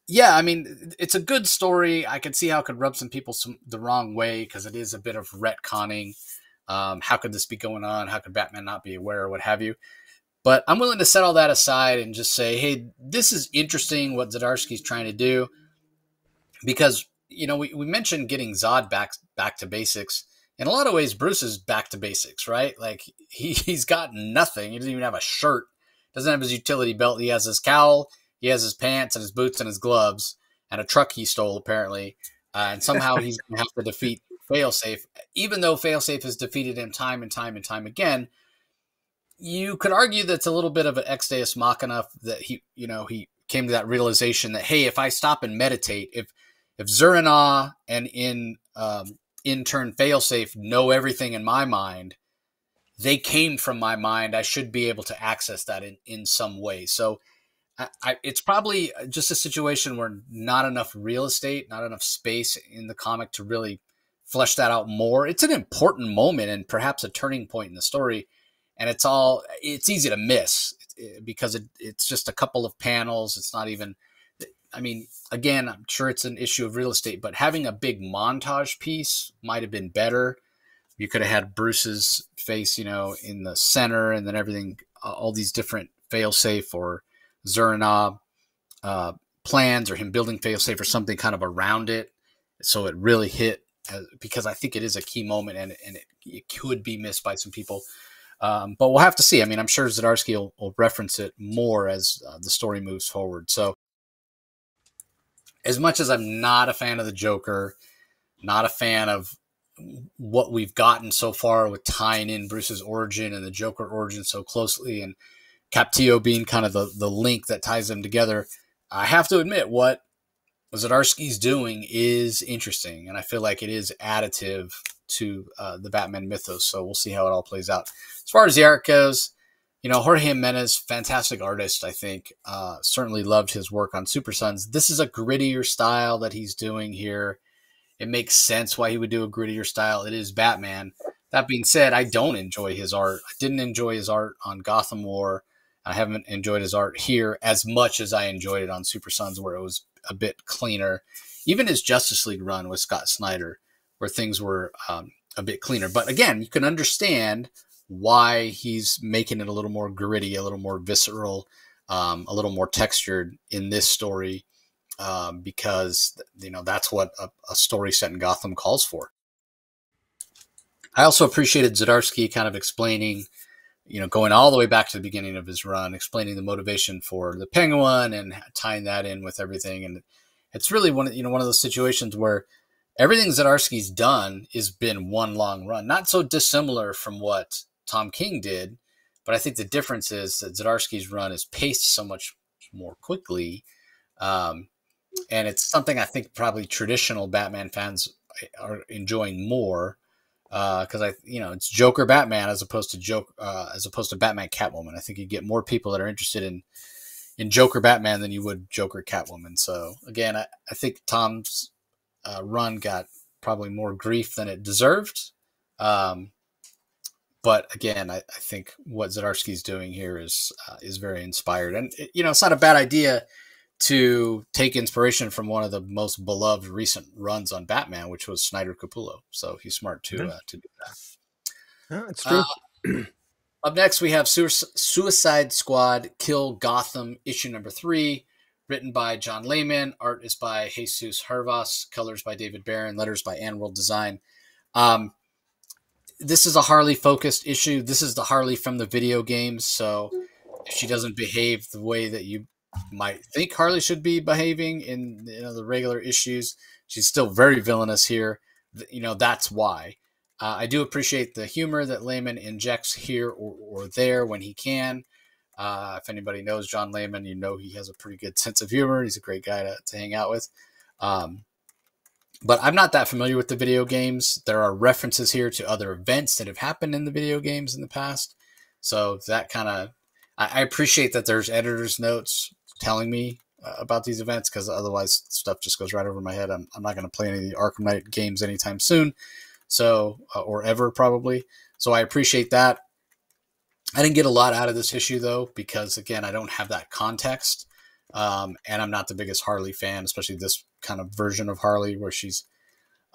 yeah, I mean, it's a good story. I can see how it could rub some people the wrong way because it is a bit of retconning. How could this be going on? How could Batman not be aware or what have you? But I'm willing to set all that aside and just say, hey, this is interesting what Zardasky's trying to do. Because, we mentioned getting Zod back to basics. In a lot of ways, Bruce is back to basics, right? Like, he's got nothing. He doesn't even have a shirt. Doesn't have his utility belt. He has his cowl. He has his pants and his boots and his gloves and a truck he stole, apparently. And somehow he's going to have to defeat Failsafe. Even though Failsafe has defeated him time and time and time again, you could argue that's a little bit of an ex deus machina that he came to that realization that, hey, if I stop and meditate, if Zur-En-Arrh and in turn Failsafe know everything in my mind, they came from my mind, I should be able to access that in some way. So it's probably just a situation where not enough real estate, not enough space in the comic to really flesh that out more. It's an important moment and perhaps a turning point in the story. And it's easy to miss because it's just a couple of panels. It's not even, again, I'm sure it's an issue of real estate, but having a big montage piece might have been better. You could have had Bruce's face, in the center, and then everything, all these different Failsafe or Zur-En-Arrh plans, or him building Failsafe or something kind of around it. So it really hit, because I think it is a key moment, and it could be missed by some people. But we'll have to see. I'm sure Zardasky will reference it more as the story moves forward. So as much as I'm not a fan of the Joker, not a fan of what we've gotten so far with tying in Bruce's origin and the Joker origin so closely, and Captillo being kind of the link that ties them together, I have to admit what Zardasky's doing is interesting, and I feel like it is additive to the Batman mythos. So we'll see how it all plays out. As far as the art goes, Jorge Jimenez, fantastic artist, I think. Certainly loved his work on Super Sons. This is a grittier style that he's doing here. It makes sense why he would do a grittier style. It is Batman. That being said, I don't enjoy his art. I didn't enjoy his art on Gotham War. I haven't enjoyed his art here as much as I enjoyed it on Super Sons, where it was a bit cleaner. Even his Justice League run with Scott Snyder, where things were a bit cleaner. But again, you can understand why he's making it a little more gritty, a little more visceral, a little more textured in this story, because that's what a story set in Gotham calls for. I also appreciated Zardasky kind of explaining, going all the way back to the beginning of his run, explaining the motivation for the Penguin and tying that in with everything. And it's really one of those situations where everything Zardasky's done has been one long run, not so dissimilar from what Tom King did, but I think the difference is that Zardasky's run is paced so much more quickly, and it's something I think probably traditional Batman fans are enjoying more, because it's Joker Batman as opposed to Batman Catwoman. I think you get more people that are interested in Joker Batman than you would Joker Catwoman. So again, I think Tom's run got probably more grief than it deserved. But again, I think what Zardasky's doing here is very inspired, and it's not a bad idea to take inspiration from one of the most beloved recent runs on Batman, which was Snyder Capullo. So he's smart to do that. Yeah, it's true. Up next, we have Suicide Squad Kill Gotham, issue number 3, written by John Layman. Art is by Jesus Hervas. Colors by David Barron. Letters by World Design. This is a Harley-focused issue. This is the Harley from the video games. So if she doesn't behave the way that you might think Harley should be behaving in the regular issues, she's still very villainous here. That's why. I do appreciate the humor that Layman injects here or there when he can. If anybody knows John Layman, he has a pretty good sense of humor. He's a great guy to hang out with. But I'm not that familiar with the video games. There are references here to other events that have happened in the video games in the past. So that kind of, I appreciate that there's editor's notes telling me about these events, because otherwise stuff just goes right over my head. I'm not going to play any of the Arkham Knight games anytime soon. So, or ever probably. So I appreciate that. I didn't get a lot out of this issue though, because again, I don't have that context. And I'm not the biggest Harley fan, especially this kind of version of Harley where she's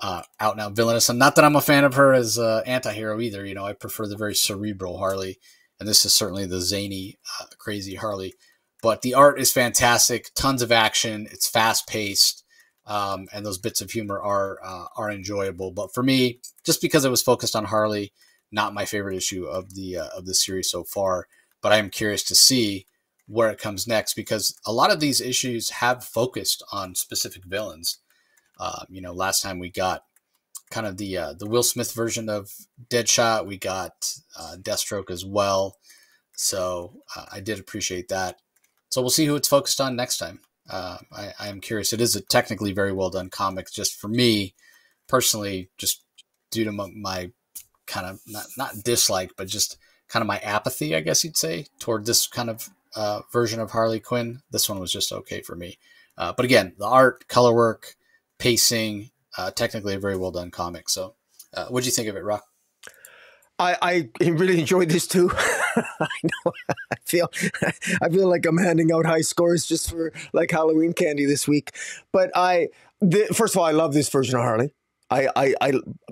out and out villainous. And not that I'm a fan of her as an anti-hero either. I prefer the very cerebral Harley. And this is certainly the zany, crazy Harley. But the art is fantastic. Tons of action. It's fast-paced. And those bits of humor are enjoyable. But for me, just because it was focused on Harley, not my favorite issue of the series so far. But I am curious to see where it comes next, because a lot of these issues have focused on specific villains. Last time we got kind of the Will Smith version of Deadshot. We got Deathstroke as well. So I did appreciate that. So we'll see who it's focused on next time. I am curious. It is a technically very well done comic. Just for me personally, just due to my kind of not dislike, but just kind of my apathy, I guess you'd say, toward this kind of version of Harley Quinn. This one was just okay for me. But again, the art, color work, pacing, technically a very well done comic. So what do you think of it, Rock? I really enjoyed this too. I know. I feel like I'm handing out high scores just for like Halloween candy this week. But first of all, I love this version of Harley.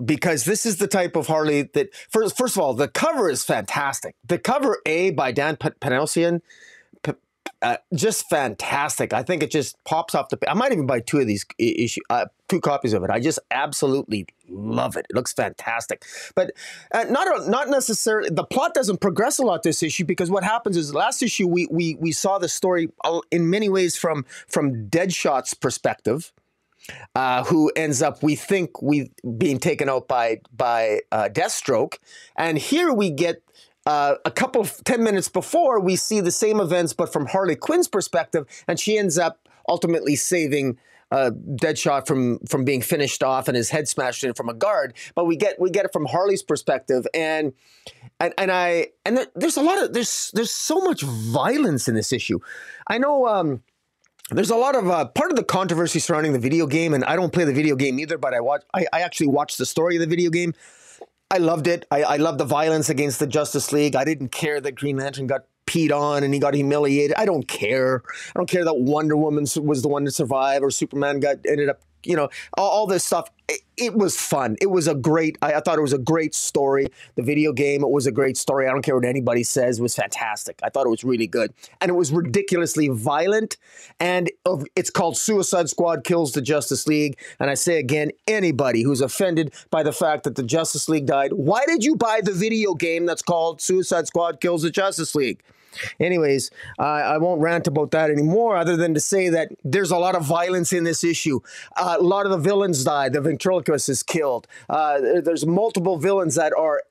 Because this is the type of Harley that first of all, the cover is fantastic. The cover A by Dan Panosian, just fantastic. I think it just pops off the page. I might even buy two copies of it. I just absolutely love it. It looks fantastic. But not necessarily, the plot doesn't progress a lot this issue, because what happens is last issue we saw the story in many ways from Deadshot's perspective. Who ends up, we think, being taken out by Deathstroke. And here we get a couple of 10 minutes before, we see the same events, but from Harley Quinn's perspective, and she ends up ultimately saving Deadshot from being finished off and his head smashed in from a guard. But we get it from Harley's perspective, and there's so much violence in this issue. I know. There's a lot of part of the controversy surrounding the video game, and I don't play the video game either, but I actually watched the story of the video game. I loved it. I loved the violence against the Justice League. I didn't care that Green Lantern got peed on and he got humiliated. I don't care. I don't care that Wonder Woman was the one to survive, or Superman ended up, all this stuff. It was fun. It was I thought it was a great story. The video game, it was a great story. I don't care what anybody says. It was fantastic. I thought it was really good. And it was ridiculously violent. And it's called Suicide Squad Kills the Justice League. And I say again, anybody who's offended by the fact that the Justice League died, why did you buy the video game that's called Suicide Squad Kills the Justice League? Anyways, I won't rant about that anymore, other than to say that there's a lot of violence in this issue. A lot of the villains died. The ventriloquist is killed. There's multiple villains that are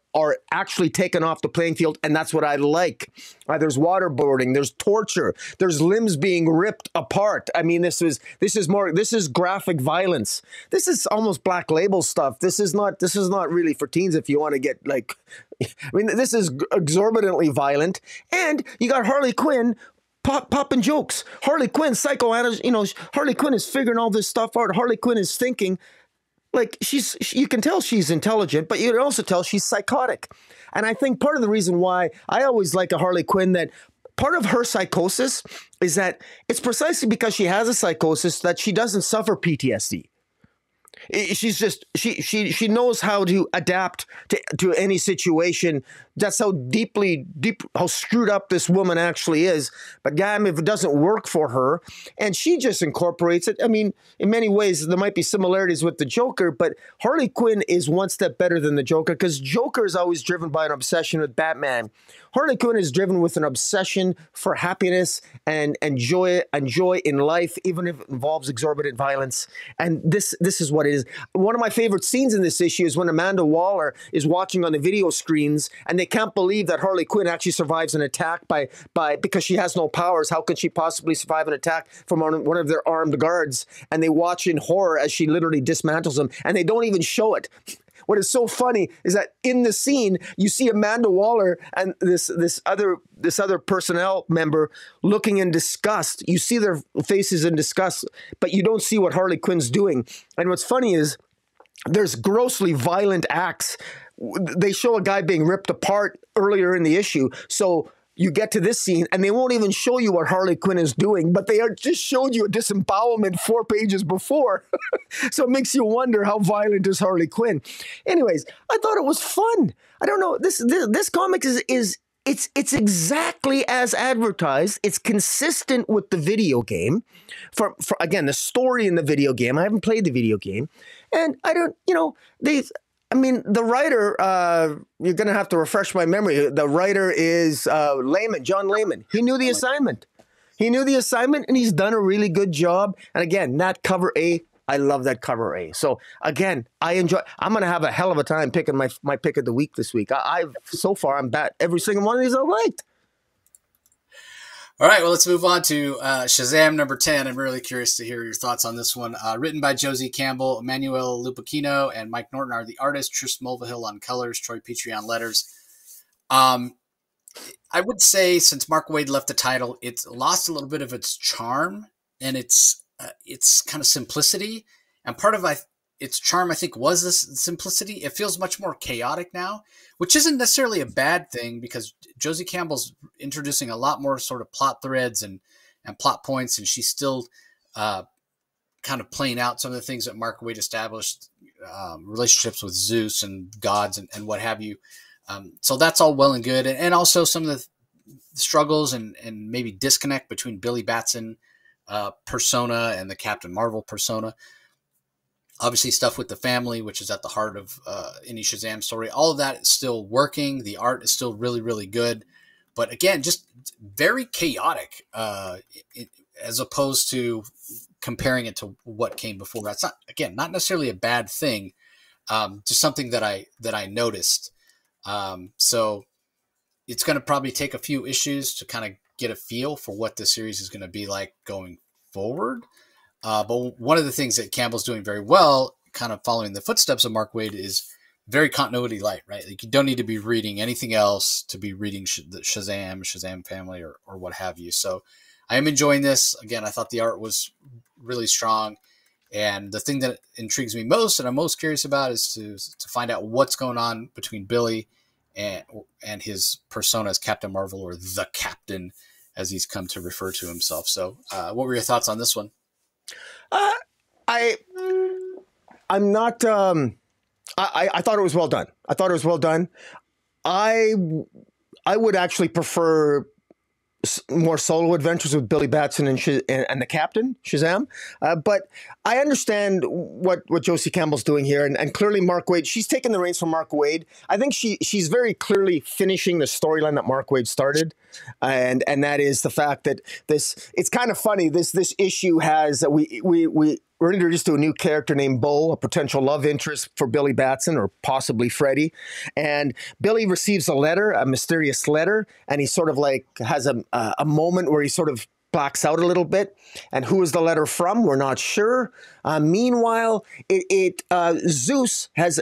actually taken off the playing field, and that's what I like. There's waterboarding, there's torture, there's limbs being ripped apart. I mean, this is graphic violence. This is almost Black Label stuff. This is not really for teens if you want to get like, I mean, this is exorbitantly violent. And you got Harley Quinn popping jokes. Harley Quinn, psychoanalyst, Harley Quinn is figuring all this stuff out. Harley Quinn is thinking. Like, you can tell she's intelligent, but you can also tell she's psychotic. And I think part of the reason why I always like a Harley Quinn, that part of her psychosis is that it's precisely because she has a psychosis that she doesn't suffer PTSD. She's just, she knows how to adapt to any situation. That's how how screwed up this woman actually is. But damn, if it doesn't work for her, and she just incorporates it. I mean, in many ways, there might be similarities with the Joker, but Harley Quinn is one step better than the Joker, because Joker is always driven by an obsession with Batman. Harley Quinn is driven with an obsession for happiness and joy in life, even if it involves exorbitant violence. And this is what it is. One of my favorite scenes in this issue is when Amanda Waller is watching on the video screens, and they can't believe that Harley Quinn actually survives an attack because she has no powers. How could she possibly survive an attack from one of their armed guards? And they watch in horror as she literally dismantles them, and they don't even show it. What is so funny is that in the scene, you see Amanda Waller and this other personnel member looking in disgust. You see their faces in disgust, but you don't see what Harley Quinn's doing. And what's funny is there's grossly violent acts. They show a guy being ripped apart earlier in the issue. So you get to this scene, and they won't even show you what Harley Quinn is doing, but they just showed you a disembowelment 4 pages before. So it makes you wonder, how violent is Harley Quinn? Anyways, I thought it was fun. I don't know. This comic is exactly as advertised. It's consistent with the video game. For again, the story in the video game. I haven't played the video game, and I don't. The writer, you're going to have to refresh my memory. The writer is John Layman. He knew the assignment. And he's done a really good job. And again, that cover A, I love that cover A. So again, I'm going to have a hell of a time picking my pick of the week this week. So far, I'm bat every single one of these I liked. All right, well, let's move on to Shazam number 10. I'm really curious to hear your thoughts on this one. Written by Josie Campbell, Emmanuel Lupacchino, and Mike Norton are the artists. Tris Mulvihill on colors, Troy Petrie on letters. I would say, since Mark Waid left the title, it's lost a little bit of its charm and its kind of simplicity. And part of its charm, I think, was this simplicity. It feels much more chaotic now, which isn't necessarily a bad thing, because Josie Campbell's introducing a lot more sort of plot threads and plot points, and she's still kind of playing out some of the things that Mark Waid established, relationships with Zeus and gods and what have you. So that's all well and good. And also some of the struggles and maybe disconnect between Billy Batson persona and the Captain Marvel persona. Obviously stuff with the family, which is at the heart of any Shazam story. All of that is still working. The art is still really, really good. But again, just very chaotic as opposed to comparing it to what came before. That's not necessarily a bad thing, just something that I noticed. So it's going to probably take a few issues to kind of get a feel for what the series is going to be like going forward. But one of the things that Campbell's doing very well, kind of following the footsteps of Mark Waid, is very continuity light, right? Like, you don't need to be reading anything else to be reading the Shazam family, or what have you. So I am enjoying this. Again, I thought the art was really strong. And the thing that intrigues me most and I'm most curious about is to find out what's going on between Billy and his persona as Captain Marvel, or the Captain, as he's come to refer to himself. So what were your thoughts on this one? I'm not. I thought it was well done. I would actually prefer more solo adventures with Billy Batson and the Captain, Shazam. But I understand what Josie Campbell's doing here. And clearly Mark Waid, she's taking the reins from Mark Waid. I think she's very clearly finishing the storyline that Mark Waid started. And that is the fact that it's kind of funny. This issue has, we're introduced to a new character named Bo, a potential love interest for Billy Batson, or possibly Freddy. And Billy receives a mysterious letter, and he sort of like has a moment where he sort of blacks out a little bit. And who is the letter from? We're not sure. Meanwhile, Zeus has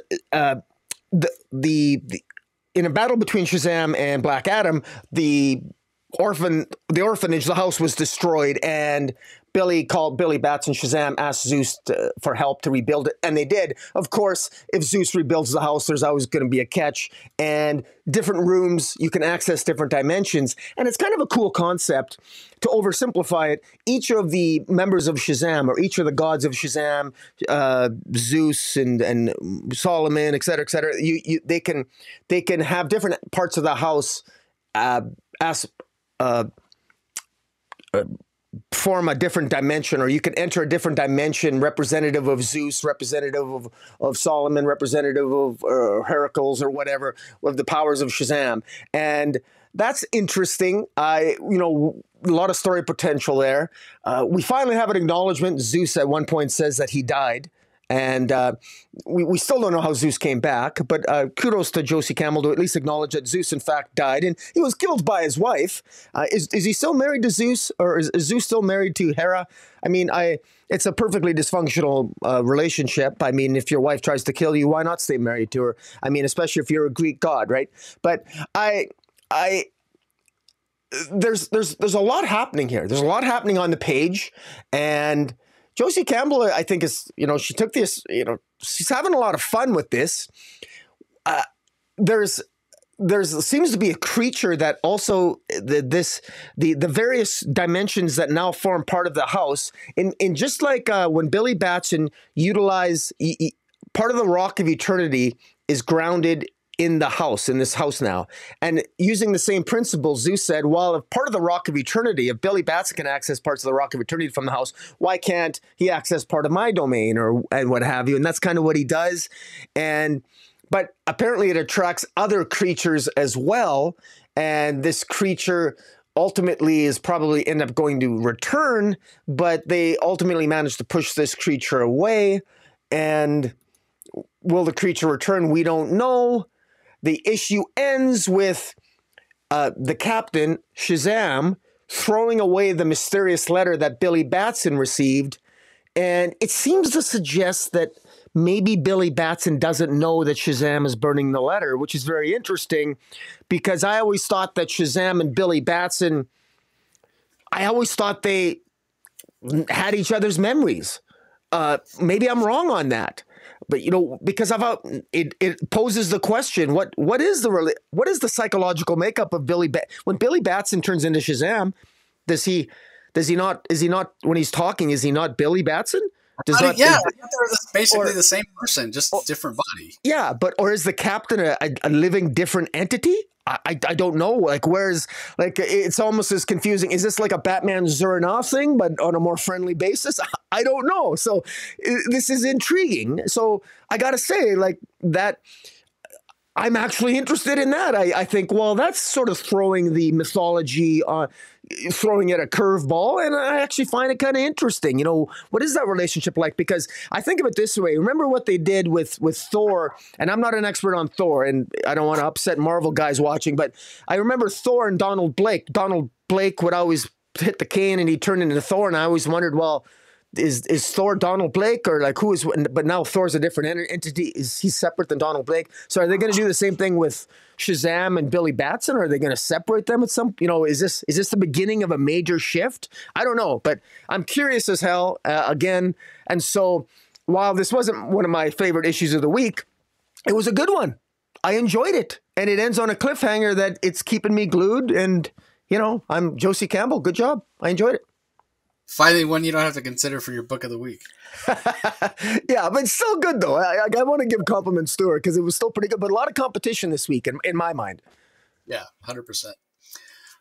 in a battle between Shazam and Black Adam, the the orphanage, the house was destroyed, and Billy Bats and Shazam asked Zeus for help to rebuild it, and they did. Of course, if Zeus rebuilds the house, there's always going to be a catch, and different rooms, you can access different dimensions, and it's kind of a cool concept. To oversimplify it, each of the members of Shazam, or each of the gods of Shazam, Zeus and Solomon, et cetera, they can have different parts of the house form a different dimension, or you can enter a different dimension, representative of Zeus, representative of Solomon, representative of Heracles, or whatever, of the powers of Shazam. And that's interesting. A lot of story potential there. We finally have an acknowledgement. Zeus at one point says that he died. And we still don't know how Zeus came back, but kudos to Josie Campbell to at least acknowledge that Zeus, in fact, died. And he was killed by his wife. Is he still married to Zeus, or is Zeus still married to Hera? I mean, it's a perfectly dysfunctional relationship. I mean, if your wife tries to kill you, why not stay married to her? I mean, especially if you're a Greek god, right? But there's a lot happening here. There's a lot happening on the page, and Josie Campbell, I think, she took this, she's having a lot of fun with this. There's seems to be a creature that also the various dimensions that now form part of the house, in just like when Billy Batson utilized part of the Rock of Eternity is grounded in this house now. And using the same principle, Zeus said, well, if part of the Rock of Eternity, if Billy Batson can access parts of the Rock of Eternity from the house, why can't he access part of my domain, and what have you? And that's kind of what he does. But apparently it attracts other creatures as well. And this creature ultimately is probably end up going to return, but they ultimately managed to push this creature away. And will the creature return? We don't know. The issue ends with the captain, Shazam, throwing away the mysterious letter that Billy Batson received. And it seems to suggest that maybe Billy Batson doesn't know that Shazam is burning the letter, which is very interesting, because I always thought that Shazam and Billy Batson, I always thought they had each other's memories. Maybe I'm wrong on that. But, because it poses the question, what is the psychological makeup of Billy when Billy Batson turns into Shazam? Is he not, when he's talking, is he not Billy Batson? They're basically the same person, just different body. Yeah, or is the captain a living different entity? I don't know. It's almost as confusing. Is this like a Batman Zurna thing, but on a more friendly basis? I don't know. So this is intriguing. So I got to say, that I'm actually interested in that. I think, well, that's sort of throwing the mythology, throwing it a curveball, and I actually find it kind of interesting. What is that relationship like? Because I think of it this way. Remember what they did with Thor, and I'm not an expert on Thor, and I don't want to upset Marvel guys watching, but I remember Thor and Donald Blake. Donald Blake would always hit the cane, and he'd turn into Thor, and I always wondered, well, is Thor Donald Blake, or who is? But now Thor's a different entity. Is he separate than Donald Blake? So are they going to do the same thing with Shazam and Billy Batson? Or are they going to separate them at some? Is this the beginning of a major shift? I don't know, but I'm curious as hell again. And so while this wasn't one of my favorite issues of the week, it was a good one. I enjoyed it, and it ends on a cliffhanger that it's keeping me glued. And I'm Josie Campbell. Good job. I enjoyed it. Finally, one you don't have to consider for your book of the week. Yeah, but it's still good, though. I want to give compliments to her because it was still pretty good, but a lot of competition this week in my mind. Yeah, 100%.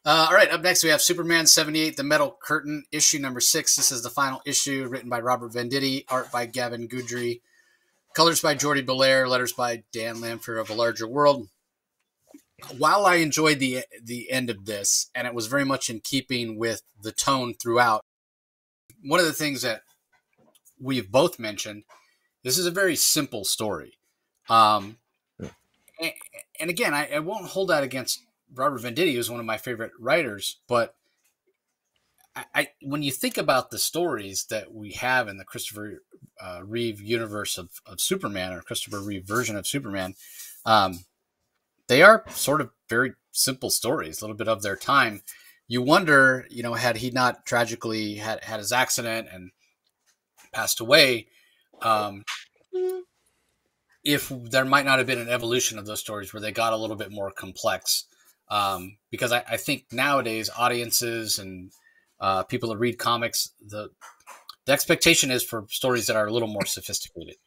All right, up next we have Superman 78, The Metal Curtain, issue number 6. This is the final issue, written by Robert Venditti, art by Gavin Goodry, colors by Jordi Belair, letters by Dan Lanfear of A Larger World. While I enjoyed the end of this, and it was very much in keeping with the tone throughout, one of the things that we've both mentioned, this is a very simple story. And again, I won't hold that against Robert Venditti, who's one of my favorite writers, but when you think about the stories that we have in the Christopher Reeve universe of Superman, or Christopher Reeve version of Superman, they are sort of very simple stories, a little bit of their time. you wonder, had he not tragically had his accident and passed away, if there might not have been an evolution of those stories where they got a little bit more complex. Because I think nowadays audiences and people that read comics, the expectation is for stories that are a little more sophisticated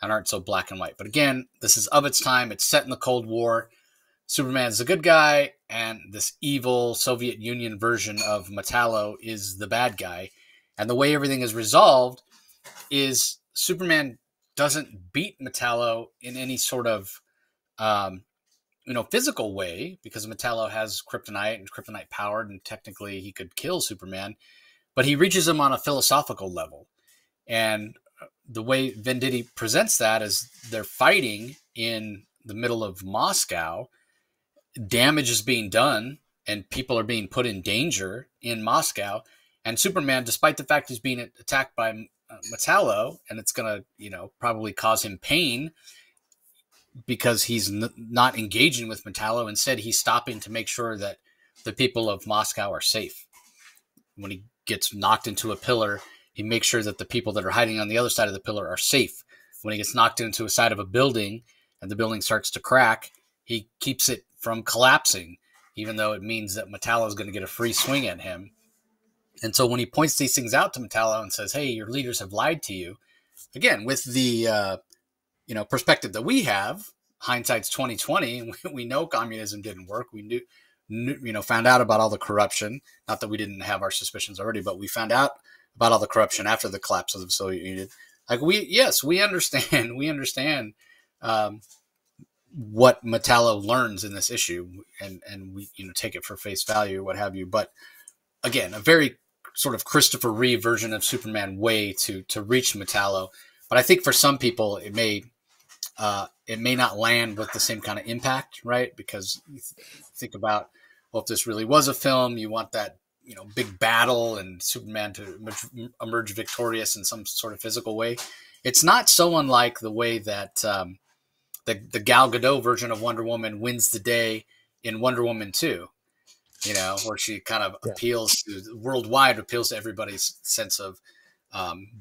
and aren't so black and white. But again, this is of its time. It's set in the Cold War. Superman's the good guy, and this evil Soviet Union version of Metallo is the bad guy. And the way everything is resolved is Superman doesn't beat Metallo in any sort of physical way, because Metallo has kryptonite and kryptonite powered, and technically he could kill Superman, but he reaches him on a philosophical level. And the way Venditti presents that is they're fighting in the middle of Moscow. Damage is being done and people are being put in danger in Moscow. And Superman, despite the fact he's being attacked by Metallo, and it's going to, probably cause him pain because he's not engaging with Metallo. Instead, he's stopping to make sure that the people of Moscow are safe. When he gets knocked into a pillar, he makes sure that the people that are hiding on the other side of the pillar are safe. When he gets knocked into a side of a building and the building starts to crack, he keeps it from collapsing, even though it means that Metallo is going to get a free swing at him. And so when he points these things out to Metallo and says, hey, your leaders have lied to you, again, with the perspective that we have, hindsight's 2020, we know communism didn't work. We found out about all the corruption. Not that we didn't have our suspicions already, but we found out about all the corruption after the collapse of the Soviet Union. Like we understand. We understand what Metallo learns in this issue, and we take it for face value, what have you. But again, a very sort of Christopher Reeve version of Superman way to reach Metallo. But I think for some people it may not land with the same kind of impact, right? Because you think about, well, if this really was a film, you want that big battle and Superman to emerge victorious in some sort of physical way. It's not so unlike the way that the Gal Gadot version of Wonder Woman wins the day in Wonder Woman 2, where she kind of appeals to everybody's sense of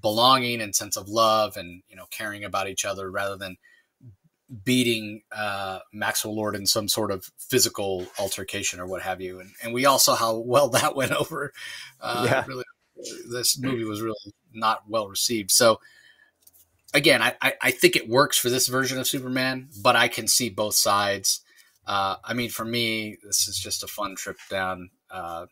belonging and sense of love and, caring about each other rather than beating Maxwell Lord in some sort of physical altercation or what have you. And we all saw how well that went over. Really, this movie was really not well received. So again, I think it works for this version of Superman, but I can see both sides. For me, this is just a fun trip down, a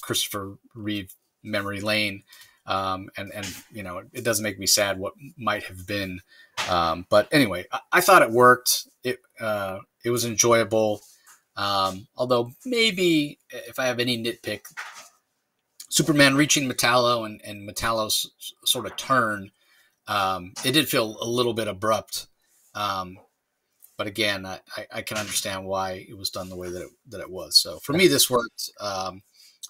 Christopher Reeve memory lane. And it doesn't make me sad what might have been. But anyway, I thought it worked. It was enjoyable. Although maybe if I have any nitpick, Superman reaching Metallo and Metallo's sort of turn, it did feel a little bit abrupt. But again, I can understand why it was done the way that it was. So for me, this worked.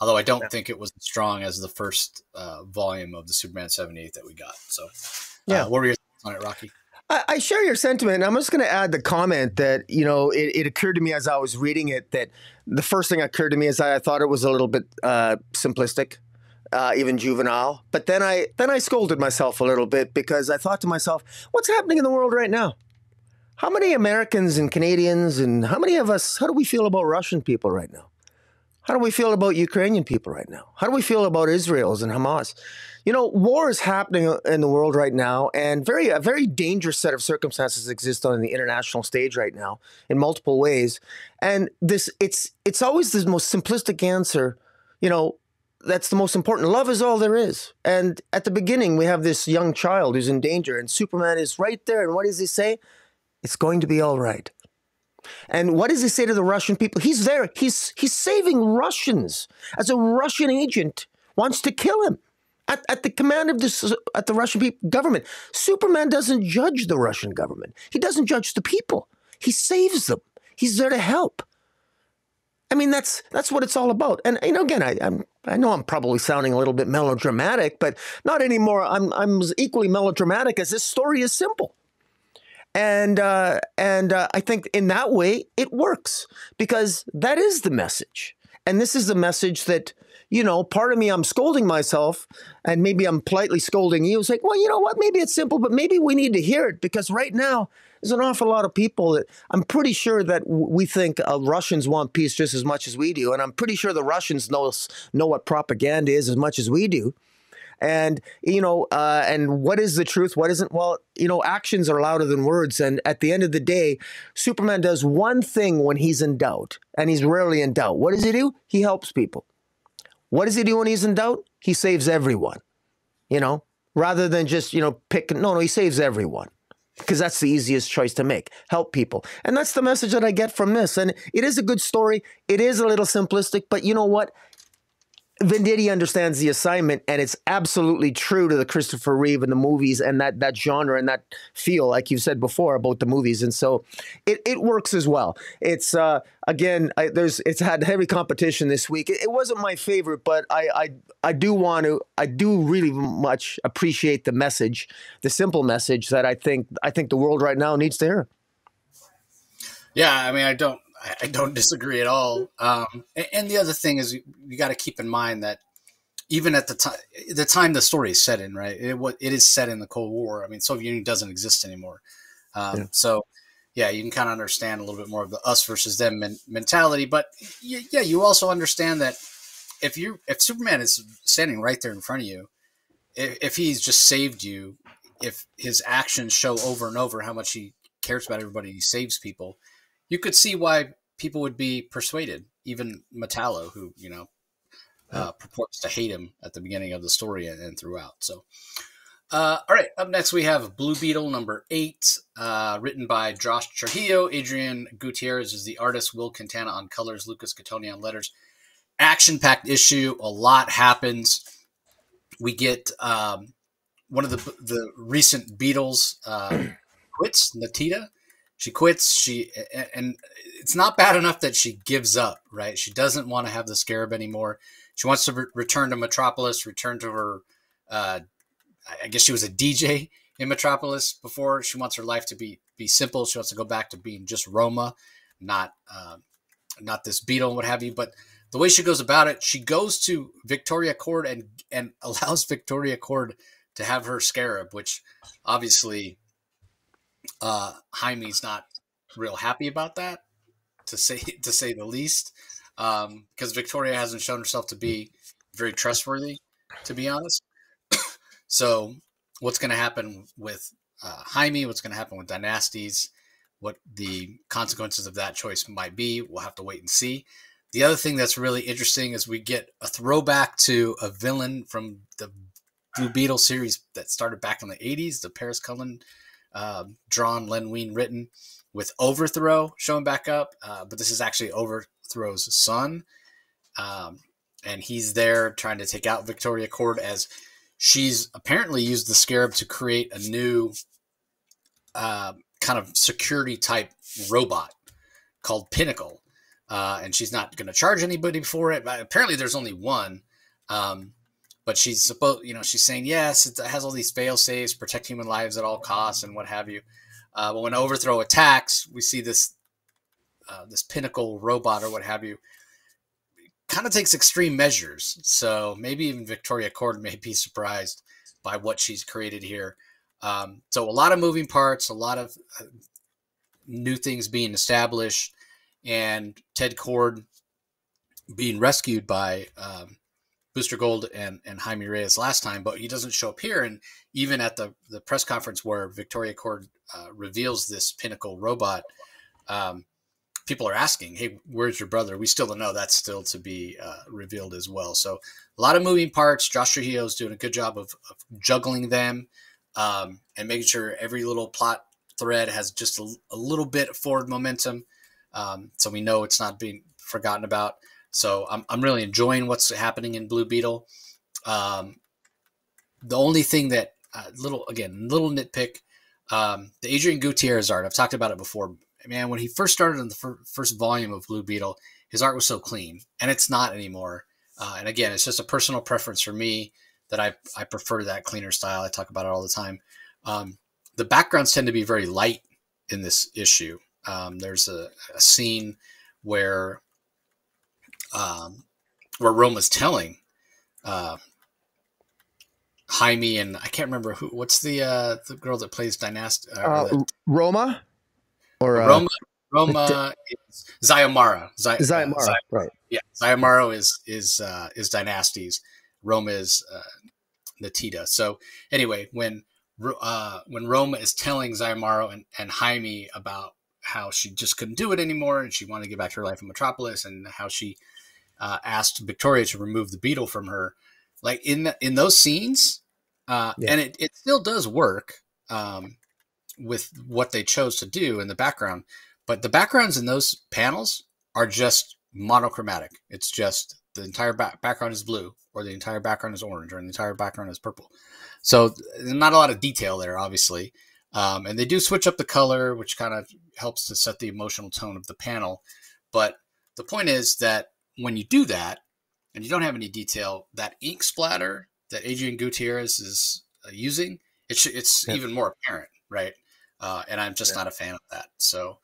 Although I don't think it was as strong as the first volume of the Superman 78 that we got. So what were your thoughts on it, Rocky? I share your sentiment. I'm just going to add the comment that, it occurred to me as I was reading it that the first thing that occurred to me is I thought it was a little bit simplistic, even juvenile. But then I scolded myself a little bit because I thought to myself, what's happening in the world right now? How many Americans and Canadians and how many of us, how do we feel about Russian people right now? How do we feel about Ukrainian people right now? How do we feel about Israel's and Hamas? War is happening in the world right now, and a very dangerous set of circumstances exist on the international stage right now in multiple ways. And it's always the most simplistic answer, that's the most important. Love is all there is. And at the beginning, we have this young child who's in danger, and Superman is right there. And what does he say? It's going to be all right. And what does he say to the Russian people? He's there. He's saving Russians. As a Russian agent wants to kill him at the command of the Russian government. Superman doesn't judge the Russian government. He doesn't judge the people. He saves them. He's there to help. I mean, that's what it's all about. And again, I know I'm probably sounding a little bit melodramatic, but not anymore. I'm as equally melodramatic as this story is simple. And I think in that way it works because that is the message. And this is the message that, part of me, I'm scolding myself, and maybe I'm politely scolding you. It's like, well, you know what? Maybe it's simple, but maybe we need to hear it, because right now there's an awful lot of people that I'm pretty sure that we think Russians want peace just as much as we do. And I'm pretty sure the Russians know what propaganda is as much as we do. And, and what is the truth? What isn't? Well, actions are louder than words. And at the end of the day, Superman does one thing when he's in doubt, and he's rarely in doubt. What does he do? He helps people. What does he do when he's in doubt? He saves everyone, rather than just, pick. No, he saves everyone, because that's the easiest choice to make. Help people. And that's the message that I get from this. And it is a good story. It is a little simplistic, but you know what? Venditti understands the assignment, and it's absolutely true to the Christopher Reeve and the movies and that genre and that feel, like you've said before about the movies. And so it works as well. It's again, it's had heavy competition this week. It wasn't my favorite, but I do really much appreciate the message, the simple message that I think the world right now needs to hear. Yeah, I mean, I don't disagree at all. And the other thing is, you got to keep in mind that even at the time the story is set in, right? It is set in the Cold War. I mean, Soviet Union doesn't exist anymore. So, yeah, you can kind of understand a little bit more of the us versus them mentality. But yeah, you also understand that if Superman is standing right there in front of you, if he's just saved you, if his actions show over and over how much he cares about everybody, he saves people, you could see why people would be persuaded. Even Metallo, who purports to hate him at the beginning of the story and throughout. So, all right. Up next, we have Blue Beetle number 8, written by Josh Trujillo. Adrian Gutierrez is the artist. Will Quintana on colors. Lucas Catoni on letters. Action-packed issue. A lot happens. We get one of the recent Beatles quits, Natita. She quits. And it's not bad enough that she gives up, right? She doesn't want to have the Scarab anymore. She wants to return to Metropolis, return to her, I guess she was a DJ in Metropolis before. She wants her life to be simple. She wants to go back to being just Roma, not this Beetle and what have you. But the way she goes about it, she goes to Victoria Court and allows Victoria Court to have her Scarab, which obviously Jaime's not real happy about that, to say the least, because Victoria hasn't shown herself to be very trustworthy, to be honest. So what's going to happen with Jaime, what's going to happen with Dynasties, what the consequences of that choice might be, we'll have to wait and see. The other thing that's really interesting is we get a throwback to a villain from the Blue Beetle series that started back in the 80s, the Paris Cullen drawn, Len Wein written, with Overthrow showing back up. But this is actually Overthrow's son. And he's there trying to take out Victoria Court, as she's apparently used the Scarab to create a new kind of security type robot called Pinnacle. And she's not going to charge anybody for it. But apparently there's only one. But she's supposed, she's saying, yes, it has all these fail safes, protect human lives at all costs and what have you. But when Overthrow attacks, we see this Pinnacle robot or what have you kind of takes extreme measures. So maybe even Victoria Court may be surprised by what she's created here. So a lot of moving parts, a lot of new things being established, and Ted Kord being rescued by Booster Gold and Jaime Reyes last time, but he doesn't show up here. And even at the press conference where Victoria Court reveals this Pinnacle robot, people are asking, hey, where's your brother? We still don't know. That's still to be revealed as well. So a lot of moving parts. Josh Trujillo is doing a good job of juggling them and making sure every little plot thread has just a little bit of forward momentum. So we know it's not being forgotten about. So I'm really enjoying what's happening in Blue Beetle. The only thing that little nitpick, the Adrian Gutierrez art, I've talked about it before. Man, when he first started in the first volume of Blue Beetle, his art was so clean, and it's not anymore. And again, it's just a personal preference for me that I prefer that cleaner style. I talk about it all the time. The backgrounds tend to be very light in this issue. There's a scene where where Roma's telling Jaime, and I can't remember what's the girl that plays Dynasty. Roma or Roma is Zayamara. Zayamara, right? Yeah, Zayamaro is Dynasty's. Roma is Natita. So anyway, when Roma is telling Zayamaro and Jaime about how she just couldn't do it anymore and she wanted to get back to her life in Metropolis, and how she asked Victoria to remove the Beetle from her, like in those scenes, and it still does work with what they chose to do in the background, but the backgrounds in those panels are just monochromatic. It's just the entire background is blue, or the entire background is orange, or the entire background is purple. So not a lot of detail there, obviously. And they do switch up the color, which kind of helps to set the emotional tone of the panel. But the point is that when you do that, and you don't have any detail, that ink splatter that Adrian Gutierrez is using, it's even more apparent, right? And I'm just not a fan of that. So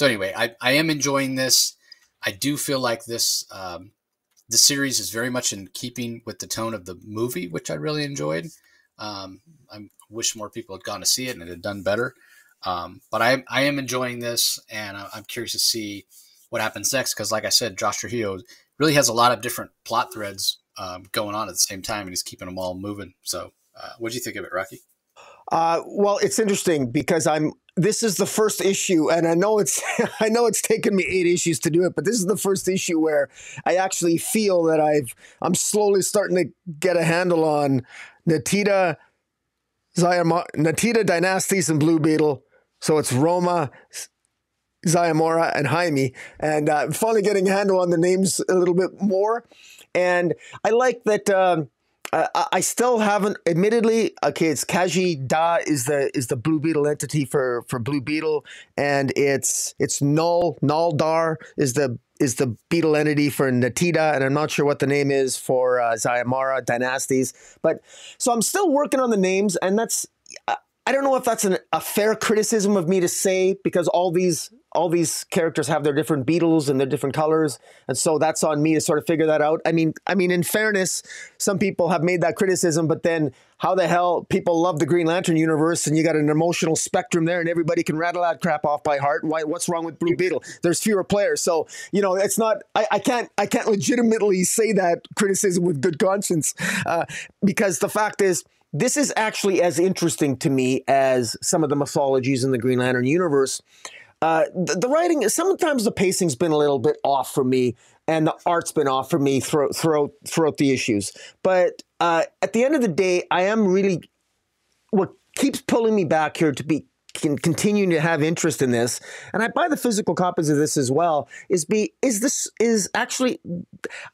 anyway, I am enjoying this. I do feel like this the series is very much in keeping with the tone of the movie, which I really enjoyed. I wish more people had gone to see it and it had done better. But I am enjoying this, and I'm curious to see what happens next, because like I said, Josh Trujillo really has a lot of different plot threads going on at the same time, and he's keeping them all moving. So what do you think of it, Rocky? Well, it's interesting because this is the first issue, and I know it's taken me 8 issues to do it, but this is the first issue where I actually feel that I'm slowly starting to get a handle on Natita, Dynasties, and Blue Beetle. So it's Roma, Zayamora, and Jaime, and I'm finally getting a handle on the names a little bit more. And I like that. I still haven't, admittedly, okay, it's Kaji Da is the Blue Beetle entity for Blue Beetle, and it's Naldar is the Beetle entity for Natita, and I'm not sure what the name is for Zayamara Dynasties. But so I'm still working on the names, and that's, I don't know if that's a fair criticism of me to say, because all these characters have their different Beetles and their different colors, and so that's on me to sort of figure that out. I mean, in fairness, some people have made that criticism, but then how the hell people love the Green Lantern universe, and you got an emotional spectrum there, and everybody can rattle that crap off by heart. What's wrong with Blue Beetle? There's fewer players, so it's not. I can't legitimately say that criticism with good conscience, because the fact is, this is actually as interesting to me as some of the mythologies in the Green Lantern universe. The writing, sometimes the pacing's been a little bit off for me, and the art's been off for me throughout the issues. But at the end of the day, I am really, what keeps pulling me back here to be continuing to have interest in this, and I buy the physical copies of this as well, is actually,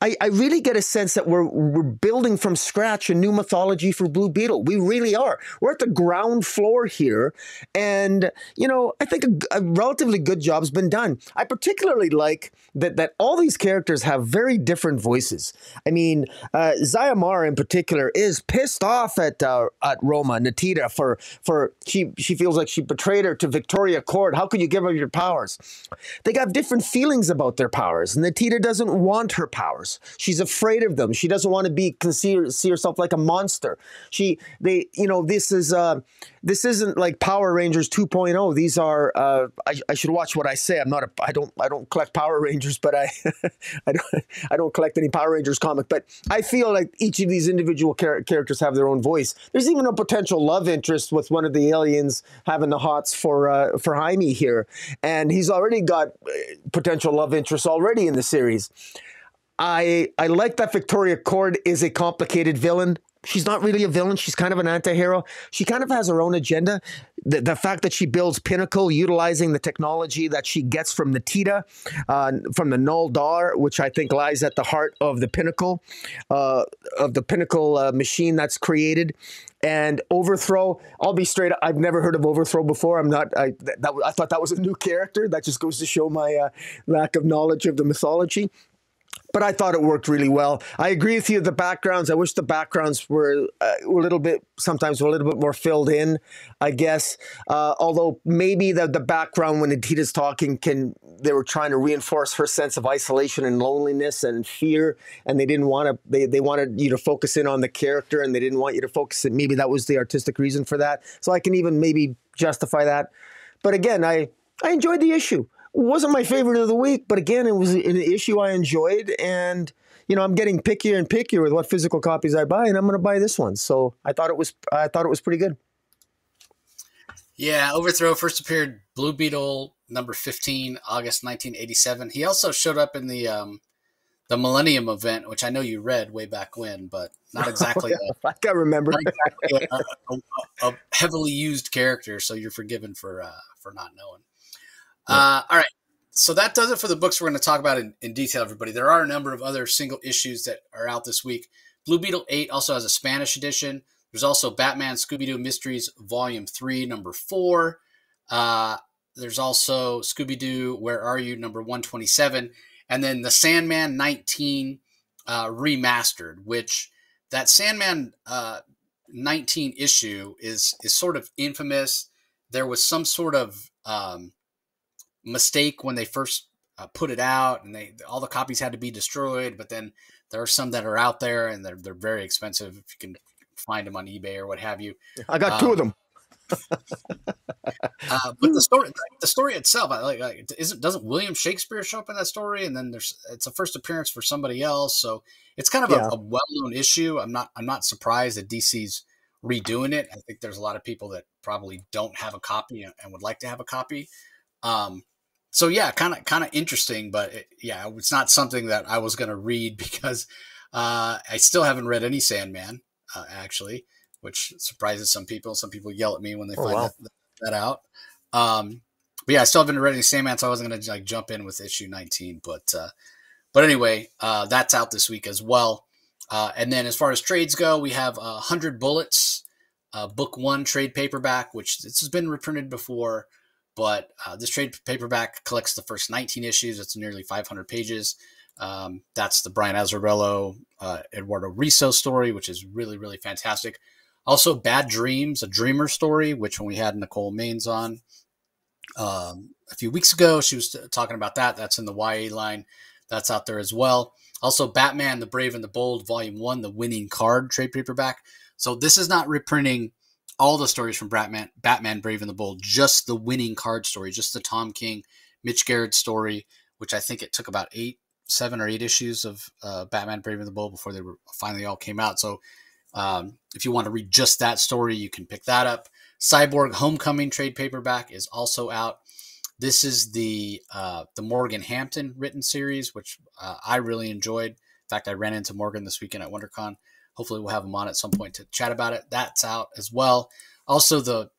I really get a sense that we're building from scratch a new mythology for Blue Beetle. We really are. We're at the ground floor here, and I think a relatively good job's been done. I particularly like that all these characters have very different voices. I mean, Zayamara in particular is pissed off at Roma Natita for she feels like she betrayed her to Victoria Court. How could you give her your powers? They got different feelings about their powers. Natita doesn't want her powers. She's afraid of them. She doesn't want to see herself like a monster. This isn't like Power Rangers 2.0. These are I should watch what I say. I don't collect Power Rangers, but I don't collect any Power Rangers comic. But I feel like each of these individual characters have their own voice. There's even a potential love interest with one of the aliens having the hots for Jaime here, and he's already got potential love interest already in the series. I like that Victoria Cord is a complicated villain. She's not really a villain. She's kind of an anti-hero. She kind of has her own agenda. The fact that she builds Pinnacle utilizing the technology that she gets from Natita, from the Null Dar, which I think lies at the heart of the Pinnacle, machine that's created. And Overthrow, I'll be straight up, I've never heard of Overthrow before. I thought that was a new character. That just goes to show my lack of knowledge of the mythology. but I thought it worked really well. I agree with you. The backgrounds, I wish the backgrounds were sometimes a little bit more filled in, I guess. Although maybe the background when Adita's talking they were trying to reinforce her sense of isolation and loneliness and fear, and they didn't want to. They wanted you to focus in on the character, and they didn't want you to focus. Maybe that was the artistic reason for that. So I can even maybe justify that. But again, I enjoyed the issue. It wasn't my favorite of the week, but again, it was an issue I enjoyed, and I'm getting pickier and pickier with what physical copies I buy, and I'm going to buy this one. So I thought it was pretty good. Yeah, Overthrow first appeared Blue Beetle number 15, August 1987. He also showed up in the Millennium event, which I know you read way back when, but not exactly. I can't remember. Not exactly a heavily used character, so you're forgiven for not knowing. All right, so that does it for the books we're going to talk about in detail, everybody. There are a number of other single issues that are out this week. Blue Beetle 8 also has a Spanish edition. There's also Batman Scooby-Doo Mysteries Volume 3, number 4. There's also Scooby-Doo Where Are You, number 127. And then the Sandman 19 remastered, which that Sandman 19 issue is sort of infamous. There was some sort of mistake when they first put it out, and all the copies had to be destroyed. But then there are some that are out there, and they're very expensive if you can find them on eBay or what have you. I got 2 of them. But the story itself, doesn't William Shakespeare show up in that story? And then it's a first appearance for somebody else, so it's kind of a well-known issue. I'm not surprised that DC's redoing it. I think there's a lot of people that probably don't have a copy and would like to have a copy. So yeah, kind of interesting, but it's not something that I was going to read because I still haven't read any Sandman actually, which surprises some people. Some people yell at me when they find that out. But yeah, I still haven't read any Sandman, so I wasn't going to jump in with issue 19. But anyway, that's out this week as well. And then as far as trades go, we have 100 Bullets, book 1 trade paperback, which this has been reprinted before. But this trade paperback collects the first 19 issues. It's nearly 500 pages. That's the Brian Azzarello, Eduardo Risso story, which is really, really fantastic. Also, Bad Dreams, a Dreamer story, which when we had Nicole Maines on a few weeks ago, she was talking about that. That's in the YA line. That's out there as well. Also, Batman, the Brave and the Bold, Volume 1, the Winning Card trade paperback. So this is not reprinting all the stories from Batman, Brave and the Bold, just the Winning Card story, just the Tom King, Mitch Garrett story, which I think it took about 7 or 8 issues of Batman, Brave and the Bold before they finally all came out. So if you want to read just that story, you can pick that up. Cyborg Homecoming trade paperback is also out. This is the Morgan Hampton written series, which I really enjoyed. In fact, I ran into Morgan this weekend at WonderCon. Hopefully we'll have him on at some point to chat about it. That's out as well. Also the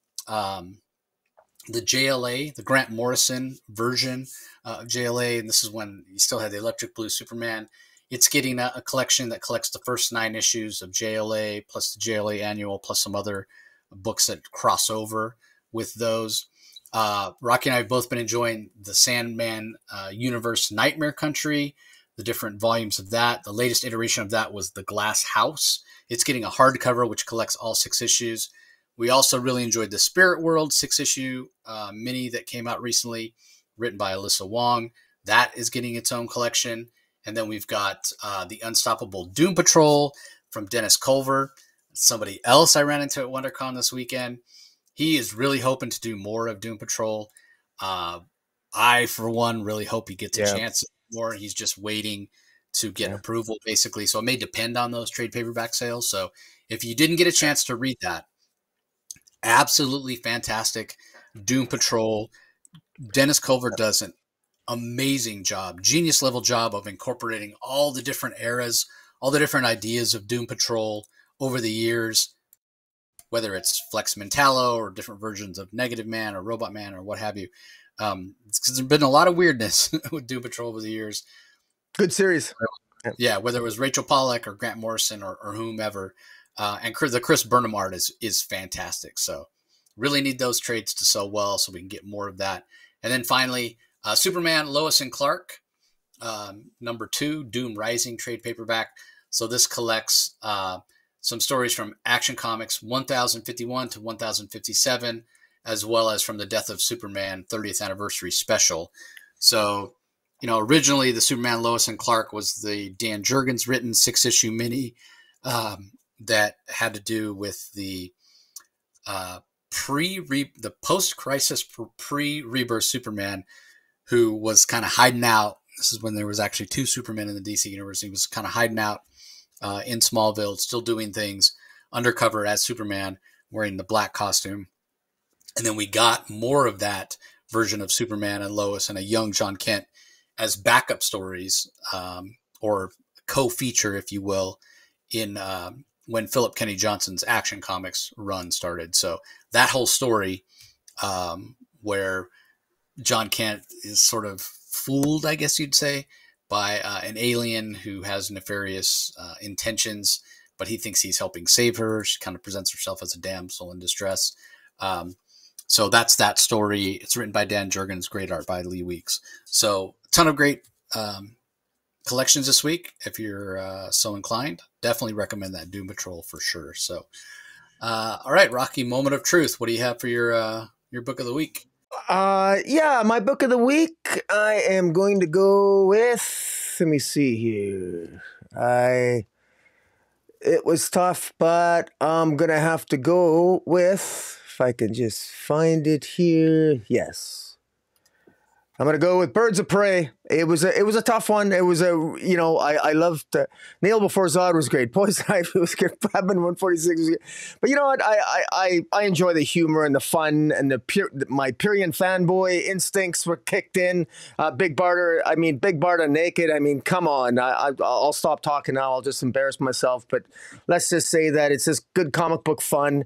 JLA, the Grant Morrison version of JLA, and this is when you still had the Electric Blue Superman. It's getting a collection that collects the first 9 issues of JLA, plus the JLA Annual, plus some other books that cross over with those. Rocky and I have both been enjoying the Sandman Universe Nightmare Country, the different volumes of that. The latest iteration of that was The Glass House. It's getting a hardcover, which collects all 6 issues. We also really enjoyed the Spirit World 6-issue mini that came out recently, written by Alyssa Wong. That is getting its own collection. And then we've got the Unstoppable Doom Patrol from Dennis Culver, somebody else I ran into at WonderCon this weekend. He is really hoping to do more of Doom Patrol. I, for one, really hope he gets a chance more. He's just waiting to get approval, basically. So it may depend on those trade paperback sales. So if you didn't get a chance to read that, absolutely fantastic Doom Patrol. Dennis Culver does an amazing job, genius level job of incorporating all the different eras, all the different ideas of Doom Patrol over the years, whether it's Flex Mentallo or different versions of Negative Man or Robot Man or what have you. There's been a lot of weirdness with Doom Patrol over the years. Good series. Yeah, whether it was Rachel Pollack or Grant Morrison or whomever. And the Chris Burnham art is fantastic. So really need those trades to sell well so we can get more of that. And then finally, Superman, Lois and Clark. number 2, Doom Rising trade paperback. So this collects some stories from Action Comics 1051 to 1057, as well as from the Death of Superman 30th anniversary special. So, originally the Superman Lois and Clark was the Dan Jurgens written 6-issue mini that had to do with the post-crisis pre-rebirth Superman, who was kind of hiding out. This is when there was actually 2 Supermen in the DC universe. He was kind of hiding out in Smallville, still doing things undercover as Superman, wearing the black costume. And then we got more of that version of Superman and Lois and a young John Kent as backup stories, or co-feature, if you will, in when Philip Kennedy Johnson's Action Comics run started. So that whole story, where John Kent is sort of fooled, I guess you'd say, by an alien who has nefarious intentions, but he thinks he's helping save her. She kind of presents herself as a damsel in distress. So that's that story. It's written by Dan Jurgens, great art by Lee Weeks. So a ton of great collections this week. If you're so inclined, definitely recommend that Doom Patrol for sure. So, all right, Rocky, moment of truth. What do you have for your book of the week? Yeah, my book of the week, I am going to go with, let me see here. It was tough, but I'm going to have to go with, if I can just find it here. Yes. I'm going to go with Birds of Prey. It was a tough one. It was I loved Nail Before Zod was great. Poison Ivy was good. Batman 146 was good. But you know what? I enjoy the humor and the fun, and my Pyrian fanboy instincts were kicked in. Big Barda naked. I mean, come on. I'll stop talking now. I'll just embarrass myself. But let's just say that it's just good comic book fun.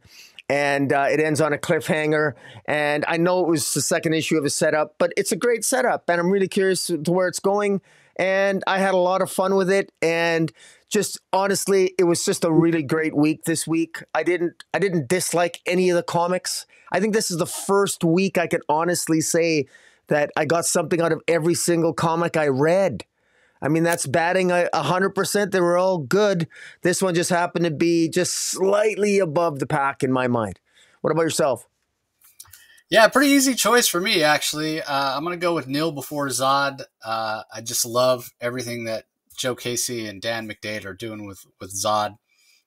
And it ends on a cliffhanger. And I know it was the second issue of a setup, but it's a great setup. And I'm really curious to where it's going. And I had a lot of fun with it. And just honestly, it was just a really great week this week. I didn't dislike any of the comics. I think this is the first week I can honestly say that I got something out of every single comic I read. I mean, that's batting 100%. They were all good. This one just happened to be just slightly above the pack in my mind. What about yourself? Yeah, pretty easy choice for me, actually. I'm going to go with Nil Before Zod. I just love everything that Joe Casey and Dan McDade are doing with Zod.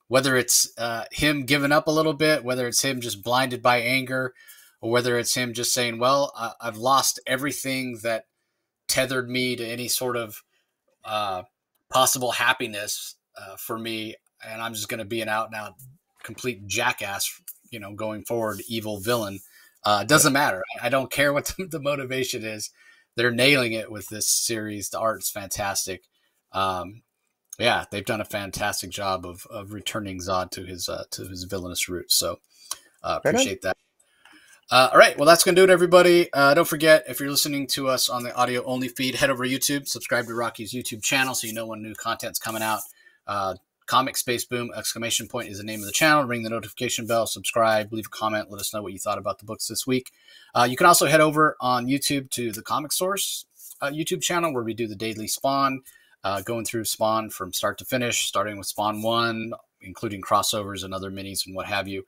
Whether it's him giving up a little bit, whether it's him just blinded by anger, or whether it's him just saying, well, I've lost everything that tethered me to any sort of possible happiness for me, and I'm just going to be an out-and-out complete jackass, going forward, evil villain. It doesn't matter. I don't care what the motivation is. They're nailing it with this series. The art's fantastic. Yeah, they've done a fantastic job of returning Zod to his villainous roots. So appreciate that. All right. Well, that's going to do it, everybody. Don't forget, if you're listening to us on the audio only feed, head over to YouTube, subscribe to Rocky's YouTube channel so you know when new content's coming out. Comic Space Boom ! Is the name of the channel. Ring the notification bell, subscribe, leave a comment, let us know what you thought about the books this week. You can also head over on YouTube to the Comic Source YouTube channel, where we do the daily Spawn, going through Spawn from start to finish, starting with Spawn 1, including crossovers and other minis and what have you.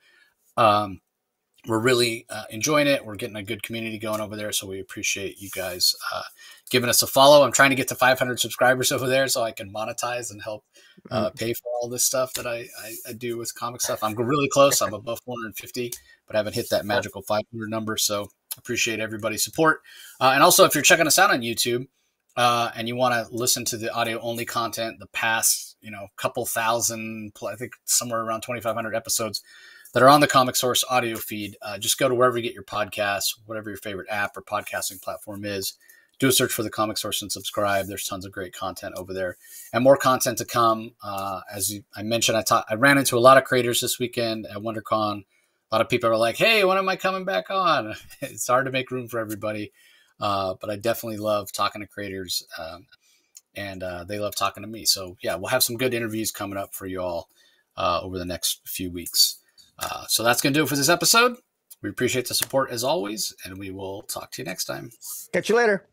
We're really enjoying it. We're getting a good community going over there, so we appreciate you guys giving us a follow. I'm trying to get to 500 subscribers over there so I can monetize and help pay for all this stuff that I do with comic stuff. I'm really close. I'm above 450, but I haven't hit that magical 500 number, so appreciate everybody's support. And also, if you're checking us out on YouTube and you want to listen to the audio-only content, the past couple thousand, I think somewhere around 2,500 episodes, that are on the Comic Source audio feed, just go to wherever you get your podcasts, whatever your favorite app or podcasting platform is. Do a search for the Comic Source and subscribe. There's tons of great content over there, and more content to come. I mentioned, I ran into a lot of creators this weekend at WonderCon. A lot of people are like, "Hey, when am I coming back on?" It's hard to make room for everybody, but I definitely love talking to creators, and they love talking to me. So yeah, we'll have some good interviews coming up for you all over the next few weeks. So that's going to do it for this episode. We appreciate the support as always, and we will talk to you next time. Catch you later.